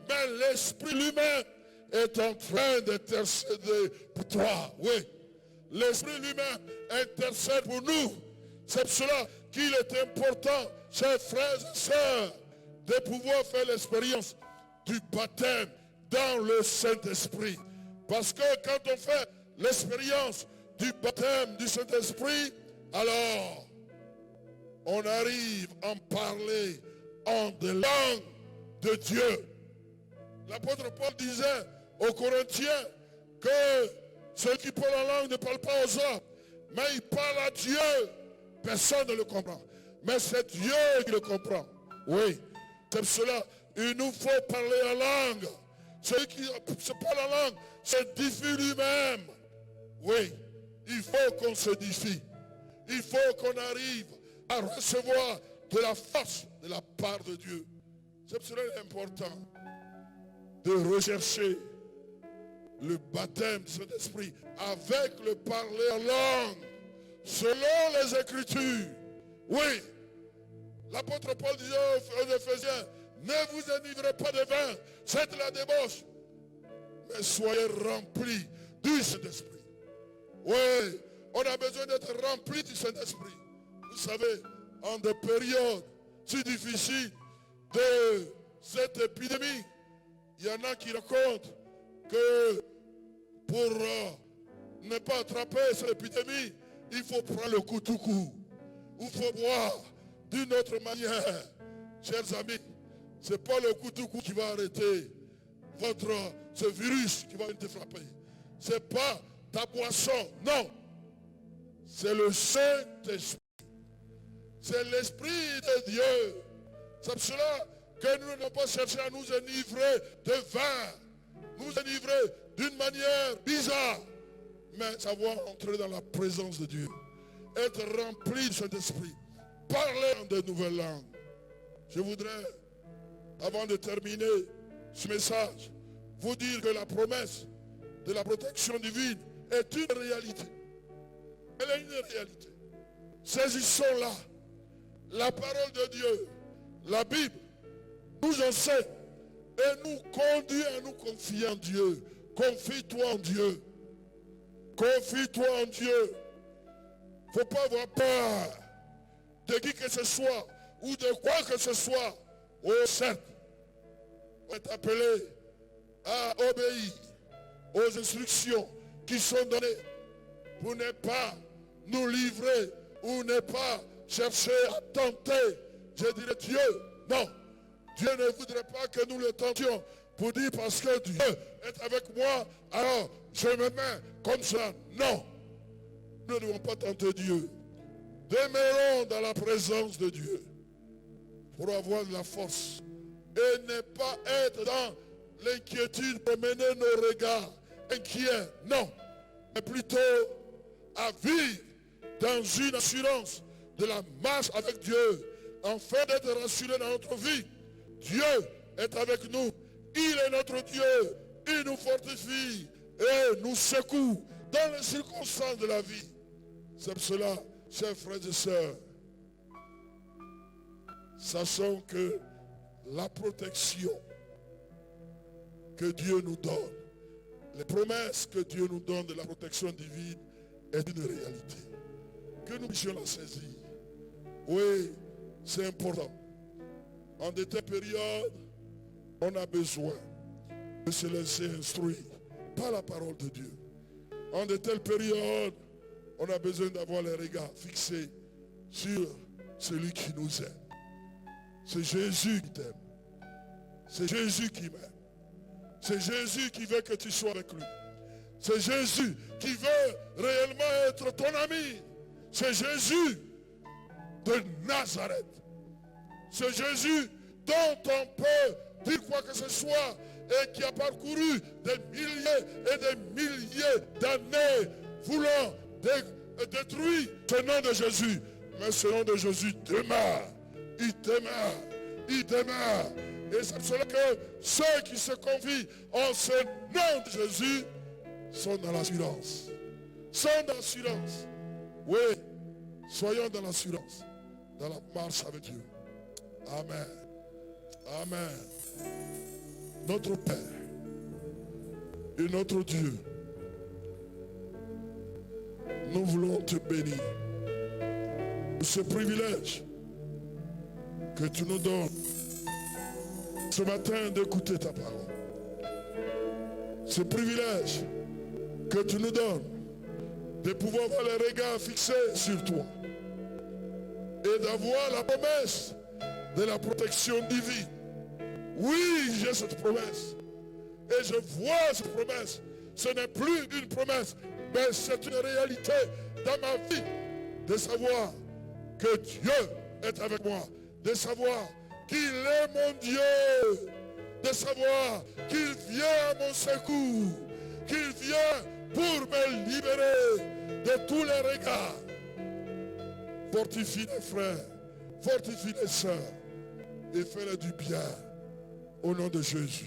Mais l'Esprit lui-même est en train d'intercéder pour toi. Oui, l'Esprit lui-même intercède pour nous. C'est pour cela qu'il est important, chers frères et sœurs, de pouvoir faire l'expérience du baptême dans le Saint-Esprit. Parce que quand on fait l'expérience du baptême du Saint-Esprit, alors on arrive à parler en des langues de Dieu. L'apôtre Paul disait aux Corinthiens que ceux qui parlent en langue ne parlent pas aux hommes, mais ils parlent à Dieu. Personne ne le comprend. Mais c'est Dieu qui le comprend. Oui, c'est pour cela il nous faut parler en langue. Celui qui se parle en langue s'édifie lui-même. Oui, il faut qu'on s'édifie. Il faut qu'on arrive à recevoir de la force de la part de Dieu. C'est pour cela qu'il est important de rechercher le baptême de cet esprit avec le parler en langue, selon les Écritures. Oui, l'apôtre Paul disait aux Éphésiens, ne vous enivrez pas de vin, c'est de la débauche, mais soyez remplis du Saint-Esprit. Oui, on a besoin d'être remplis du Saint-Esprit. Vous savez, en des périodes si difficiles de cette épidémie, il y en a qui racontent que pour ne pas attraper cette épidémie, il faut prendre le coup-tout-coup. Il faut boire d'une autre manière. Chers amis, ce n'est pas le coup-tout-coup qui va arrêter ce virus qui va te frapper. Ce n'est pas ta boisson, non. C'est le Saint-Esprit. C'est l'Esprit de Dieu. C'est pour cela que nous ne devons pas chercher à nous enivrer de vin, nous enivrer d'une manière bizarre, mais savoir entrer dans la présence de Dieu, être rempli de cet esprit, parler en de nouvelles langues. Je voudrais, avant de terminer ce message, vous dire que la promesse de la protection divine est une réalité. Elle est une réalité. Saisissons-la. La parole de Dieu, la Bible, nous enseigne et nous conduit à nous confier en Dieu. Confie-toi en Dieu. Confie-toi en Dieu. Il ne faut pas avoir peur de qui que ce soit ou de quoi que ce soit. Oh, certes, on est appelé à obéir aux instructions qui sont données pour ne pas nous livrer ou ne pas chercher à tenter. Je dirais Dieu, non. Dieu ne voudrait pas que nous le tentions pour dire parce que Dieu est avec moi, alors je me mets comme ça. Non. Nous ne devons pas tenter Dieu. Demeurons dans la présence de Dieu pour avoir de la force et ne pas être dans l'inquiétude pour mener nos regards inquiets. Non. Mais plutôt à vivre dans une assurance de la marche avec Dieu, afin d'être rassuré dans notre vie. Dieu est avec nous, il est notre Dieu, il nous fortifie et nous secoue dans les circonstances de la vie. C'est pour cela, chers frères et sœurs, sachons que la protection que Dieu nous donne, les promesses que Dieu nous donne de la protection divine est une réalité. Que nous puissions la saisir. Oui, c'est important. En de telles périodes, on a besoin de se laisser instruire par la parole de Dieu. En de telles périodes, on a besoin d'avoir les regards fixés sur celui qui nous aime. C'est Jésus qui t'aime. C'est Jésus qui m'aime. C'est Jésus qui veut que tu sois avec lui. C'est Jésus qui veut réellement être ton ami. C'est Jésus de Nazareth. C'est Jésus dont on peut dire quoi que ce soit et qui a parcouru des milliers et des milliers d'années voulant détruire ce nom de Jésus. Mais ce nom de Jésus demeure. Il demeure. Il demeure. Et c'est pour cela que ceux qui se confient en ce nom de Jésus sont dans l'assurance. Sont dans l'assurance. Oui, soyons dans l'assurance. Dans la marche avec Dieu. Amen. Amen. Notre Père et notre Dieu, nous voulons te bénir pour ce privilège que tu nous donnes ce matin d'écouter ta parole. Ce privilège que tu nous donnes de pouvoir avoir les regards fixés sur toi et d'avoir la promesse de la protection divine. Oui, j'ai cette promesse. Et je vois cette promesse. Ce n'est plus une promesse, mais c'est une réalité dans ma vie. De savoir que Dieu est avec moi. De savoir qu'il est mon Dieu. De savoir qu'il vient à mon secours. Qu'il vient pour me libérer de tous les regards. Fortifie les frères. Fortifie les sœurs. Et fais-le du bien. Au nom de Jésus.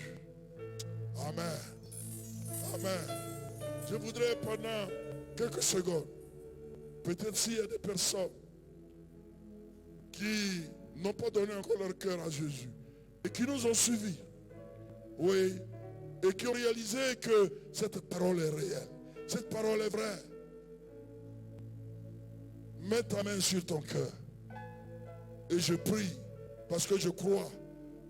Amen. Amen. Je voudrais pendant quelques secondes, peut-être s'il y a des personnes qui n'ont pas donné encore leur cœur à Jésus et qui nous ont suivis, oui, et qui ont réalisé que cette parole est réelle, cette parole est vraie. Mets ta main sur ton cœur et je prie parce que je crois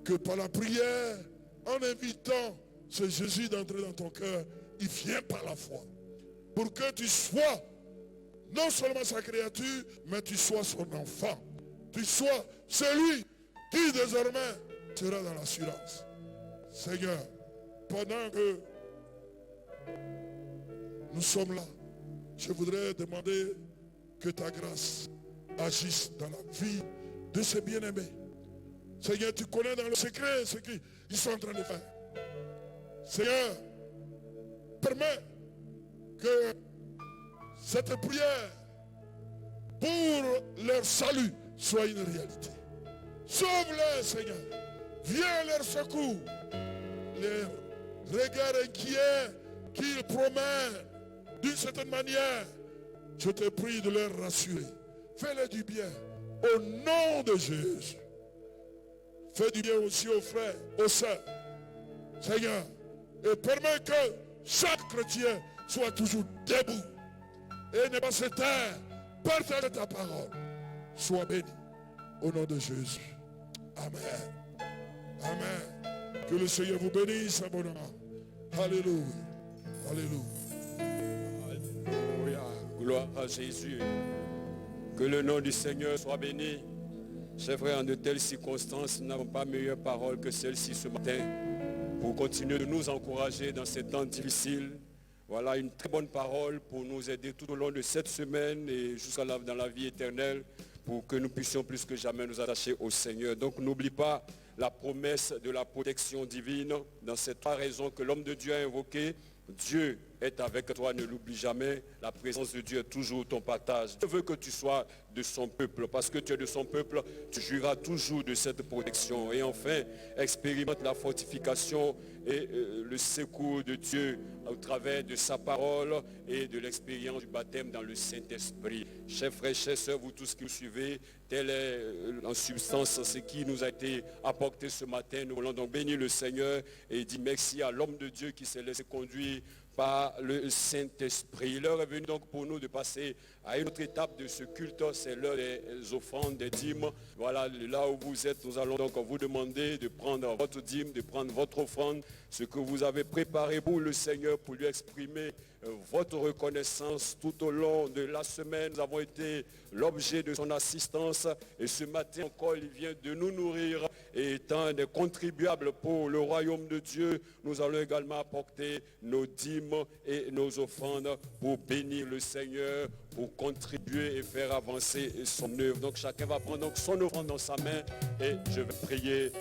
que par la prière, en invitant ce Jésus d'entrer dans ton cœur, il vient par la foi. Pour que tu sois non seulement sa créature, mais tu sois son enfant. Tu sois celui qui désormais sera dans l'assurance. Seigneur, pendant que nous sommes là, je voudrais demander que ta grâce agisse dans la vie de ces bien-aimés. Seigneur, tu connais dans le secret ce qu'ils sont en train de faire. Seigneur, permets que cette prière pour leur salut soit une réalité. Sauve-les, Seigneur. Viens leur secours. Les regards inquiets qu'ils promènent d'une certaine manière, je te prie de leur rassurer. Fais-les du bien. Au nom de Jésus. Fais du bien aussi aux frères, aux sœurs. Seigneur, et permets que chaque chrétien soit toujours debout et ne pas se taire. Partage ta parole. Sois béni au nom de Jésus. Amen. Amen. Que le Seigneur vous bénisse abondamment. Alléluia. Alléluia. Alléluia. Gloire à Jésus. Que le nom du Seigneur soit béni. Chers frères, en de telles circonstances, nous n'avons pas meilleure parole que celle-ci ce matin pour continuer de nous encourager dans ces temps difficiles. Voilà une très bonne parole pour nous aider tout au long de cette semaine et jusqu'à dans la vie éternelle pour que nous puissions plus que jamais nous attacher au Seigneur. Donc n'oublie pas la promesse de la protection divine dans ces trois raisons que l'homme de Dieu a invoquées. Dieu est avec toi, ne l'oublie jamais. La présence de Dieu est toujours ton partage. Dieu veut que tu sois de son peuple. Parce que tu es de son peuple, tu jouiras toujours de cette protection. Et enfin, expérimente la fortification et le secours de Dieu au travers de sa parole et de l'expérience du baptême dans le Saint-Esprit. Chers frères, chers sœurs, vous tous qui nous suivez, tel est en substance ce qui nous a été apporté ce matin. Nous voulons donc bénir le Seigneur et dire merci à l'homme de Dieu qui s'est laissé conduire par le Saint-Esprit. L'heure est venue donc pour nous de passer à une autre étape de ce culte, c'est l'heure des offrandes, des dîmes. Voilà, là où vous êtes, nous allons donc vous demander de prendre votre dîme, de prendre votre offrande. ce que vous avez préparé pour le Seigneur, pour lui exprimer votre reconnaissance tout au long de la semaine. Nous avons été l'objet de son assistance et ce matin encore, il vient de nous nourrir et étant des contribuables pour le royaume de Dieu, nous allons également apporter nos dîmes et nos offrandes pour bénir le Seigneur, pour contribuer et faire avancer son œuvre. Donc chacun va prendre donc son offrande dans sa main et je vais prier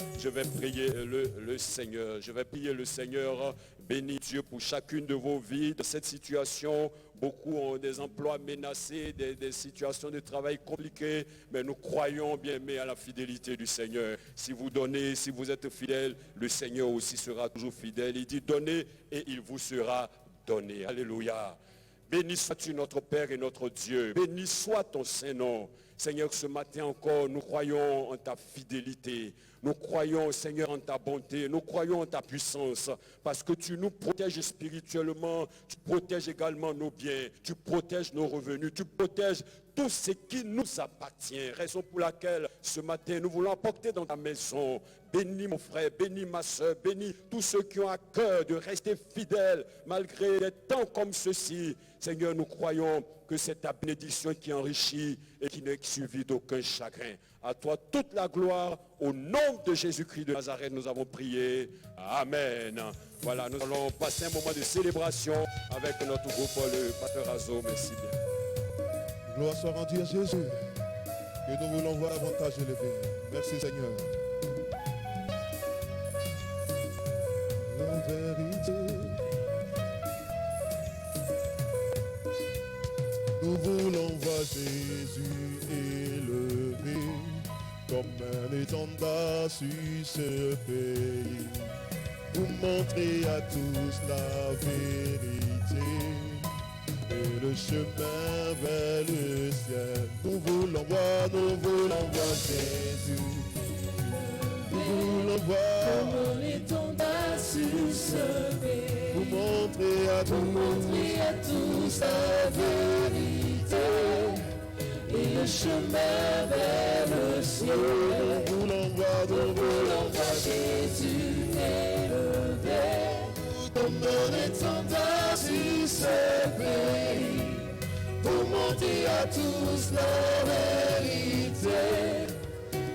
le Seigneur. Je vais prier le Seigneur. Bénis Dieu pour chacune de vos vies. Dans cette situation, beaucoup ont des emplois menacés, des situations de travail compliquées, mais nous croyons bien aimés à la fidélité du Seigneur. Si vous donnez, si vous êtes fidèle, le Seigneur aussi sera toujours fidèle. Il dit donnez et il vous sera donné. Alléluia. Béni sois-tu notre Père et notre Dieu. Béni soit ton Saint-Nom. Seigneur, ce matin encore, nous croyons en ta fidélité. Nous croyons, Seigneur, en ta bonté. Nous croyons en ta puissance. Parce que tu nous protèges spirituellement. Tu protèges également nos biens. Tu protèges nos revenus. Tu protèges tout ce qui nous appartient. Raison pour laquelle, ce matin, nous voulons apporter dans ta maison. Bénis mon frère, bénis ma soeur, bénis tous ceux qui ont à cœur de rester fidèles malgré des temps comme ceux-ci. Seigneur, nous croyons que c'est ta bénédiction qui enrichit et qui n'est suivie d'aucun chagrin. À toi toute la gloire, au nom de Jésus-Christ de Nazareth, nous avons prié. Amen. Voilà, nous allons passer un moment de célébration avec notre groupe, le Pasteur Azo. Merci bien. Gloire soit rendue à Jésus, que nous voulons voir davantage élevé. Merci Seigneur. La vérité. Nous voulons voir Jésus élevé comme un étendard sur ce pays, pour montrer à tous la vérité et le chemin vers le ciel. Nous voulons voir Jésus. Nous voulons voir comme un étendard sur ce pays, pour montrer à tous la vérité et le chemin vers le ciel. Nous voulons voir Jésus élevé comme un étendard sur ce pays, pour montrer à tous la vérité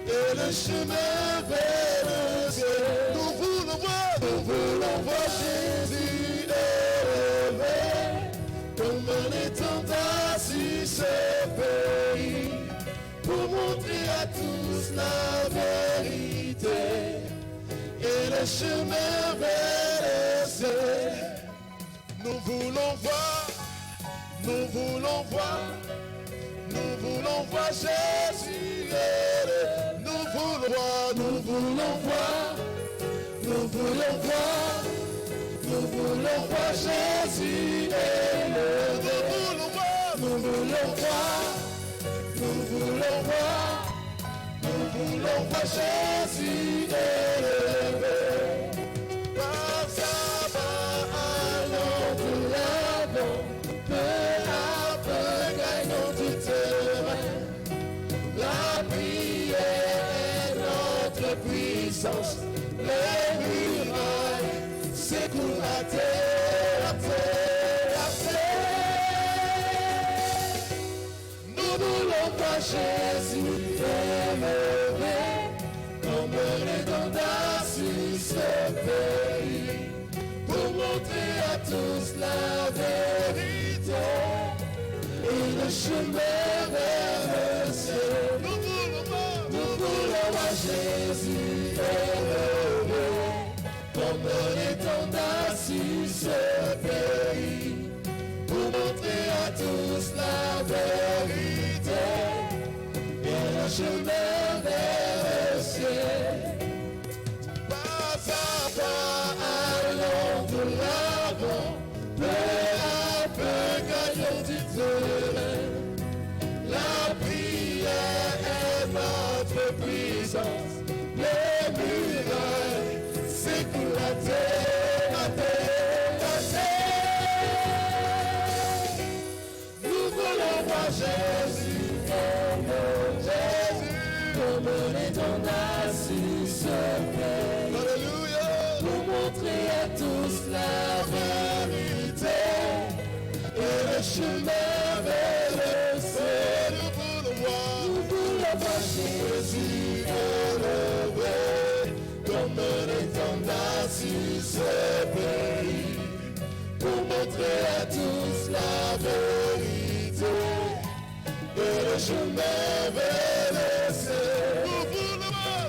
et le chemin vers le ciel. Nous voulons voir Jésus élevé comme un étendard sur ce pays, pour montrer à tous la vérité et le chemin vers le ciel. Nous voulons voir Jésus élevé. Nous voulons voir Jésus élevé. Nous voulons voir Jésus élevé. Pas à pas, allons de l'avant, peu à peu, gagnons du terrain. La prière est notre puissance, les murailles s'écoulent à terre, à terre, à terre. Nous voulons voir Jésus élevé comme un étendard sur ce pays, pour montrer à tous la vérité et le chemin vers le ciel. Nous voulons voir Jésus élevé comme un étendard sur ce pays, pour montrer à tous la vérité et le chemin vers le ciel. Pas à pas, allons de l'avant, peu à peu, gagnons du terrain. La prière est notre puissance, les murailles s'écoulent à terre, à terre, à terre. Nous voulons voir Jésus comme un étendard sur ce pays, pour montrer à voit Jésus élevé, comme un étendard sur ce pays, pour montrer à tous la vérité et le chemin vers le ciel.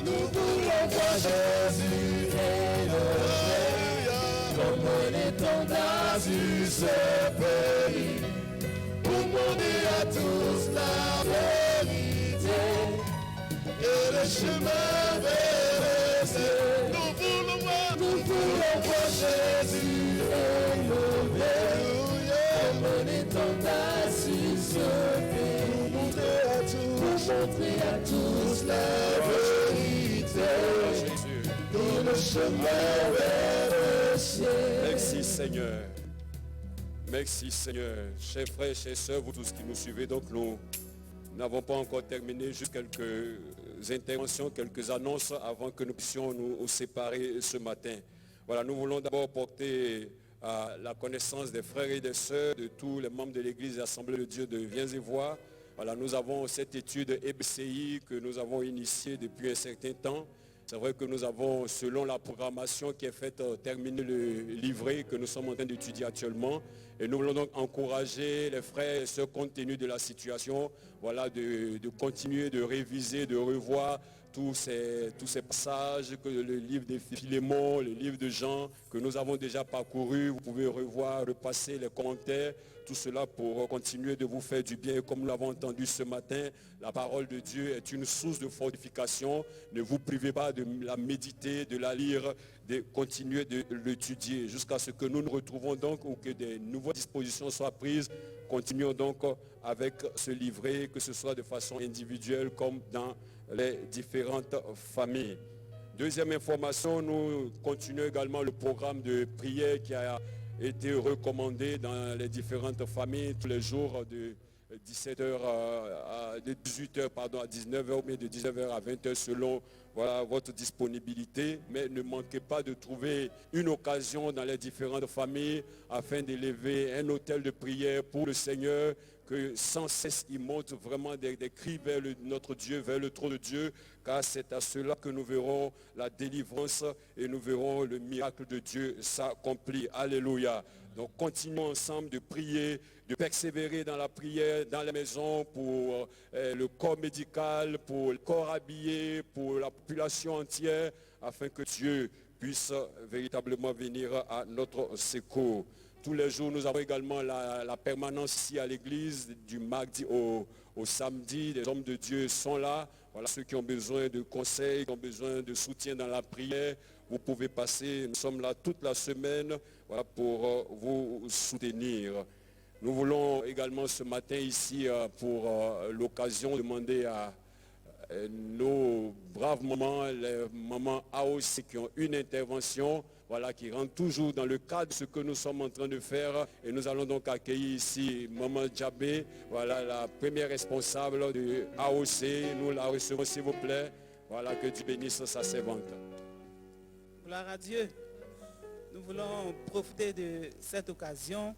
Nous voulons voir Jésus élevé, comme un étendard sur ce pays, pour montrer à tous la vérité et le chemin vers le ciel. Nous voulons voir Jésus élevé, comme un étendard sur ce pays, pour montrer à tous la vérité et le chemin vers le ciel. Merci Seigneur. Merci Seigneur. Chers frères, chers sœurs, vous tous qui nous suivez, donc nous n'avons pas encore terminé, juste quelques interventions, quelques annonces avant que nous puissions nous séparer ce matin. Voilà, nous voulons d'abord porter à la connaissance des frères et des sœurs, de tous les membres de l'église et Assemblée de Dieu de Viens et Voir. Voilà, nous avons cette étude EBCI que nous avons initiée depuis un certain temps. C'est vrai que nous avons, selon la programmation qui est faite, terminé le livret que nous sommes en train d'étudier actuellement. Et nous voulons donc encourager les frères et sœurs, compte tenu de la situation, voilà, de continuer de réviser, de revoir tous ces passages, que le livre de Philémon, le livre de Jean, que nous avons déjà parcouru. Vous pouvez revoir, repasser les commentaires, tout cela pour continuer de vous faire du bien. Et comme nous l'avons entendu ce matin, la parole de Dieu est une source de fortification. Ne vous privez pas de la méditer, de la lire, de continuer de l'étudier jusqu'à ce que nous nous retrouvons donc ou que des nouvelles dispositions soient prises. Continuons donc avec ce livret, que ce soit de façon individuelle comme dans les différentes familles. Deuxième information, nous continuons également le programme de prière qui a été recommandé dans les différentes familles tous les jours de 18h à 19h, mais de 19h à 20h selon votre disponibilité. Mais ne manquez pas de trouver une occasion dans les différentes familles afin d'élever un autel de prière pour le Seigneur, que sans cesse il monte vraiment des cris vers notre Dieu, vers le trône de Dieu, car c'est à cela que nous verrons la délivrance et nous verrons le miracle de Dieu s'accomplir. Alléluia. Donc continuons ensemble de prier, de persévérer dans la prière, dans les maisons, pour le corps médical, pour le corps habillé, pour la population entière, afin que Dieu puisse véritablement venir à notre secours. Tous les jours, nous avons également la permanence ici à l'église, du mardi au samedi. Les hommes de Dieu sont là. Voilà, ceux qui ont besoin de conseils, qui ont besoin de soutien dans la prière, vous pouvez passer. Nous sommes là toute la semaine, voilà, pour vous soutenir. Nous voulons également ce matin ici, pour l'occasion, demander à nos braves mamans, les mamans AOC qui ont une intervention, voilà, qui rentre toujours dans le cadre de ce que nous sommes en train de faire. Et nous allons donc accueillir ici Maman Djabé, voilà, la première responsable de AOC. Nous la recevons s'il vous plaît. Voilà, que Dieu bénisse sa servante. Gloire à Dieu. Nous voulons profiter de cette occasion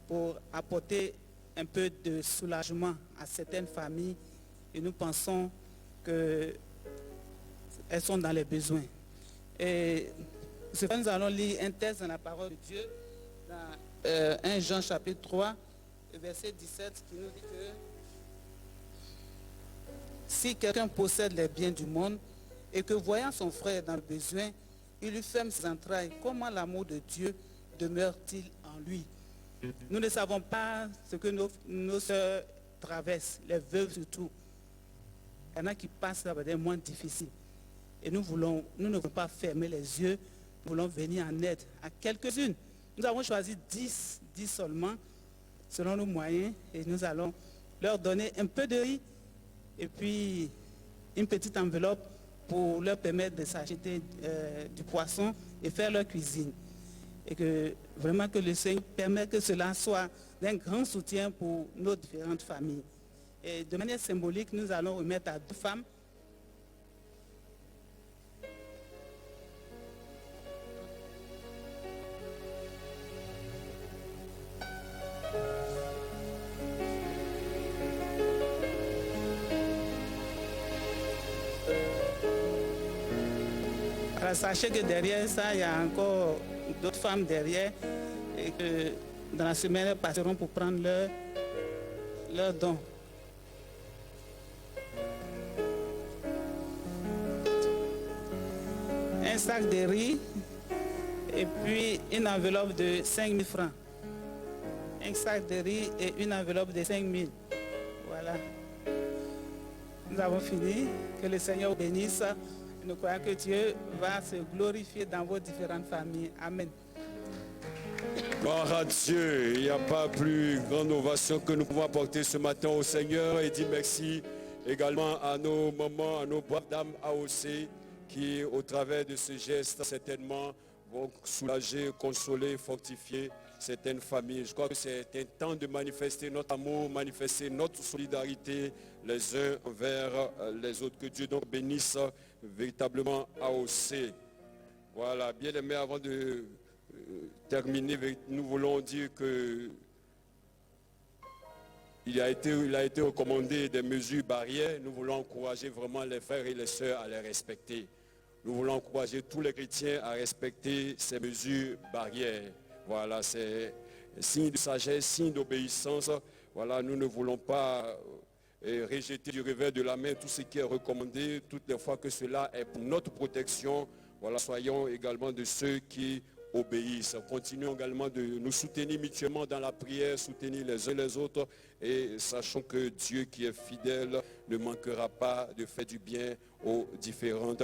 pour apporter un peu de soulagement à certaines familles. Et nous pensons qu'elles sont dans les besoins. Et ce que nous allons lire un texte dans la parole de Dieu, dans 1 Jean chapitre 3, verset 17, qui nous dit que si quelqu'un possède les biens du monde et que voyant son frère dans le besoin, il lui ferme ses entrailles, comment l'amour de Dieu demeure-t-il en lui? Nous ne savons pas ce que nos sœurs traversent, les veuves surtout. Il y en a qui passent par des moments difficiles. Et nous ne voulons pas fermer les yeux, nous voulons venir en aide à quelques-unes. Nous avons choisi 10 seulement, selon nos moyens, et nous allons leur donner un peu de riz, et puis une petite enveloppe pour leur permettre de s'acheter du poisson et faire leur cuisine. Et que vraiment que le Seigneur permette que cela soit d'un grand soutien pour nos différentes familles. Et de manière symbolique, nous allons remettre à 2 femmes. Voilà, sachez que derrière ça, il y a encore d'autres femmes derrière et que dans la semaine, elles passeront pour prendre leur don. Un sac de riz et puis une enveloppe de 5 000 francs. Un sac de riz et une enveloppe de 5 000. Voilà. Nous avons fini. Que le Seigneur vous bénisse. Nous croyons que Dieu va se glorifier dans vos différentes familles. Amen. Gloire à Dieu. Il n'y a pas plus grande ovation que nous pouvons apporter ce matin au Seigneur et dire merci également à nos mamans, à nos braves dames AOC qui, au travers de ce geste, certainement vont soulager, consoler, fortifier certaines familles. Je crois que c'est un temps de manifester notre amour, manifester notre solidarité les uns envers les autres. Que Dieu donc bénisse véritablement AOC. Voilà, bien aimé, avant de terminer, nous voulons dire que il a été recommandé des mesures barrières. Nous voulons encourager vraiment les frères et les sœurs à les respecter. Nous voulons encourager tous les chrétiens à respecter ces mesures barrières. Voilà, c'est signe de sagesse, signe d'obéissance. Voilà, nous ne voulons pas rejeter du revers de la main tout ce qui est recommandé, toutes les fois que cela est pour notre protection. Voilà, soyons également de ceux qui obéissent. Continuons également de nous soutenir mutuellement dans la prière, soutenir les uns les autres et sachons que Dieu qui est fidèle ne manquera pas de faire du bien aux différentes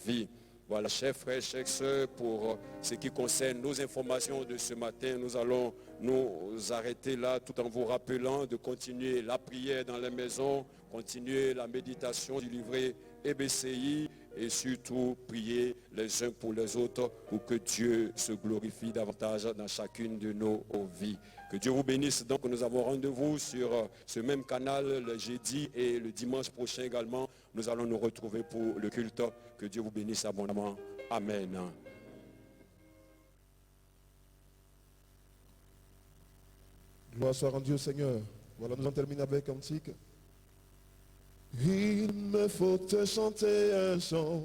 vies. Voilà, chers frères, chères sœurs, pour ce qui concerne nos informations de ce matin, nous allons nous arrêter là tout en vous rappelant de continuer la prière dans les maisons, continuer la méditation du livret EBCI et surtout prier les uns pour les autres pour que Dieu se glorifie davantage dans chacune de nos vies. Que Dieu vous bénisse. Donc nous avons rendez-vous sur ce même canal le jeudi et le dimanche prochain également. Nous allons nous retrouver pour le culte. Que Dieu vous bénisse abondamment. Amen. Gloire soit rendue au Seigneur. Voilà, nous en terminons avec un cantique. Il me faut te chanter un chant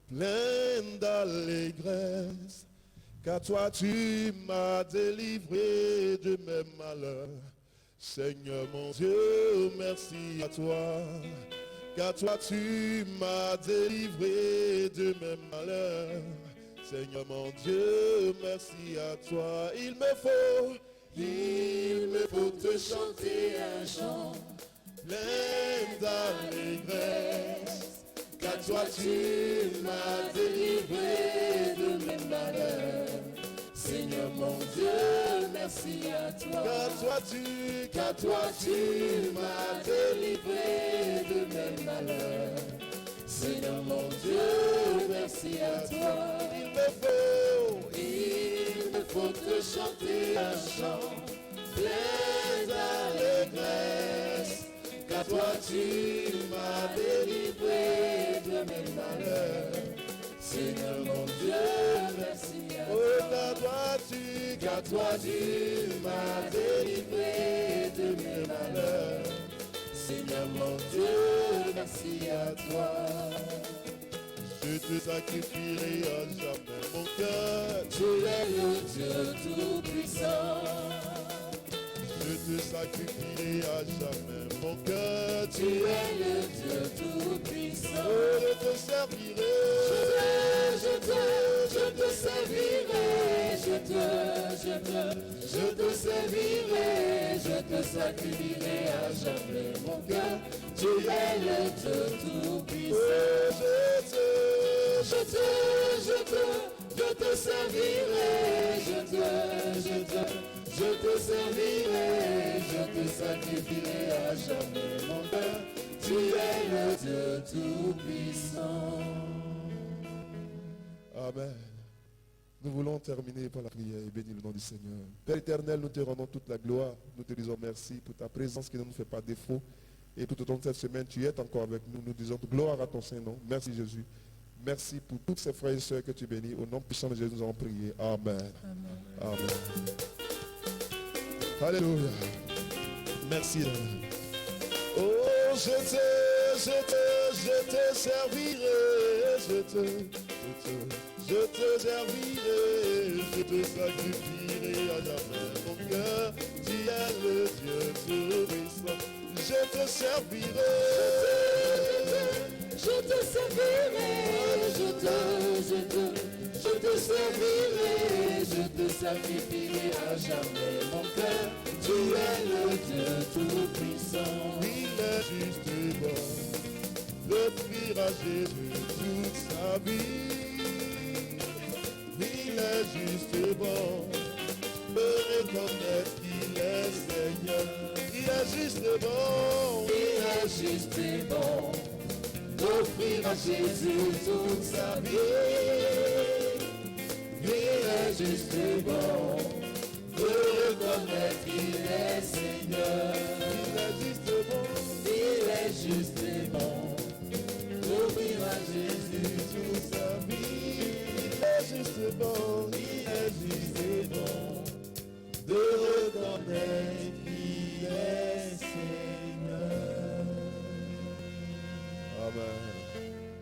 plein d'allégresse, car toi tu m'as délivré de mes malheurs. Seigneur mon Dieu, merci à toi, car toi tu m'as délivré de mes malheurs. Seigneur mon Dieu, merci à toi. Il me faut te chanter un chant plein d'allégresse, car toi tu m'as délivré de mes malheurs. Seigneur mon Dieu, merci à toi, car toi tu m'as délivré de mes malheurs. Seigneur mon Dieu, merci à toi. Il me faut te chanter un chant plein d'allégresse, car toi tu m'as délivré de mes malheurs. Seigneur mon Dieu, merci à toi. Car toi tu m'as délivré de mes malheurs. Seigneur mon Dieu, merci à toi. Je te sacrifierai à jamais mon cœur. Tu es le Dieu tout-puissant. Je te sacrifierai à jamais mon cœur. Tu es le Dieu tout-puissant. Je te servirai. Je te servirai. Je te servirai. Je te sacrifierai à jamais mon cœur. Tu es le Dieu tout-puissant. Je te servirai. Je te servirai, je te sacrifierai à jamais mon cœur. Tu es le Dieu tout-puissant. Amen. Nous voulons terminer par la prière et bénir le nom du Seigneur. Père éternel, nous te rendons toute la gloire. Nous te disons merci pour ta présence qui ne nous fait pas défaut. Et tout au long de cette semaine, tu es encore avec nous. Nous disons gloire à ton Saint-Nom. Merci Jésus. Merci pour tous ces frères et sœurs que tu bénis. Au nom puissant de Jésus, nous avons prié. Amen. Amen. Amen. Alléluia. Merci. Oh, je je te servirai, je te servirai, je te sacrifierai à jamais mon cœur. Tu es le Dieu tout-puissant. Je te servirai, Je te servirai, je te servirai, je te sacrifierai à jamais mon cœur. Tu es le Dieu tout-puissant. il est juste bon d'offrir à Jésus toute sa vie. Il est juste bon de reconnaître qu'il est Seigneur. Il est juste bon, Il est juste bon d'offrir à Jésus toute sa vie. Il est juste bon de reconnaître qu'il est Seigneur. il est juste bon. Il est juste bon d'offrir à Jésus toute sa vie. Il est juste bon, Il est juste bon de reconnaître qu'il est Seigneur. Amen.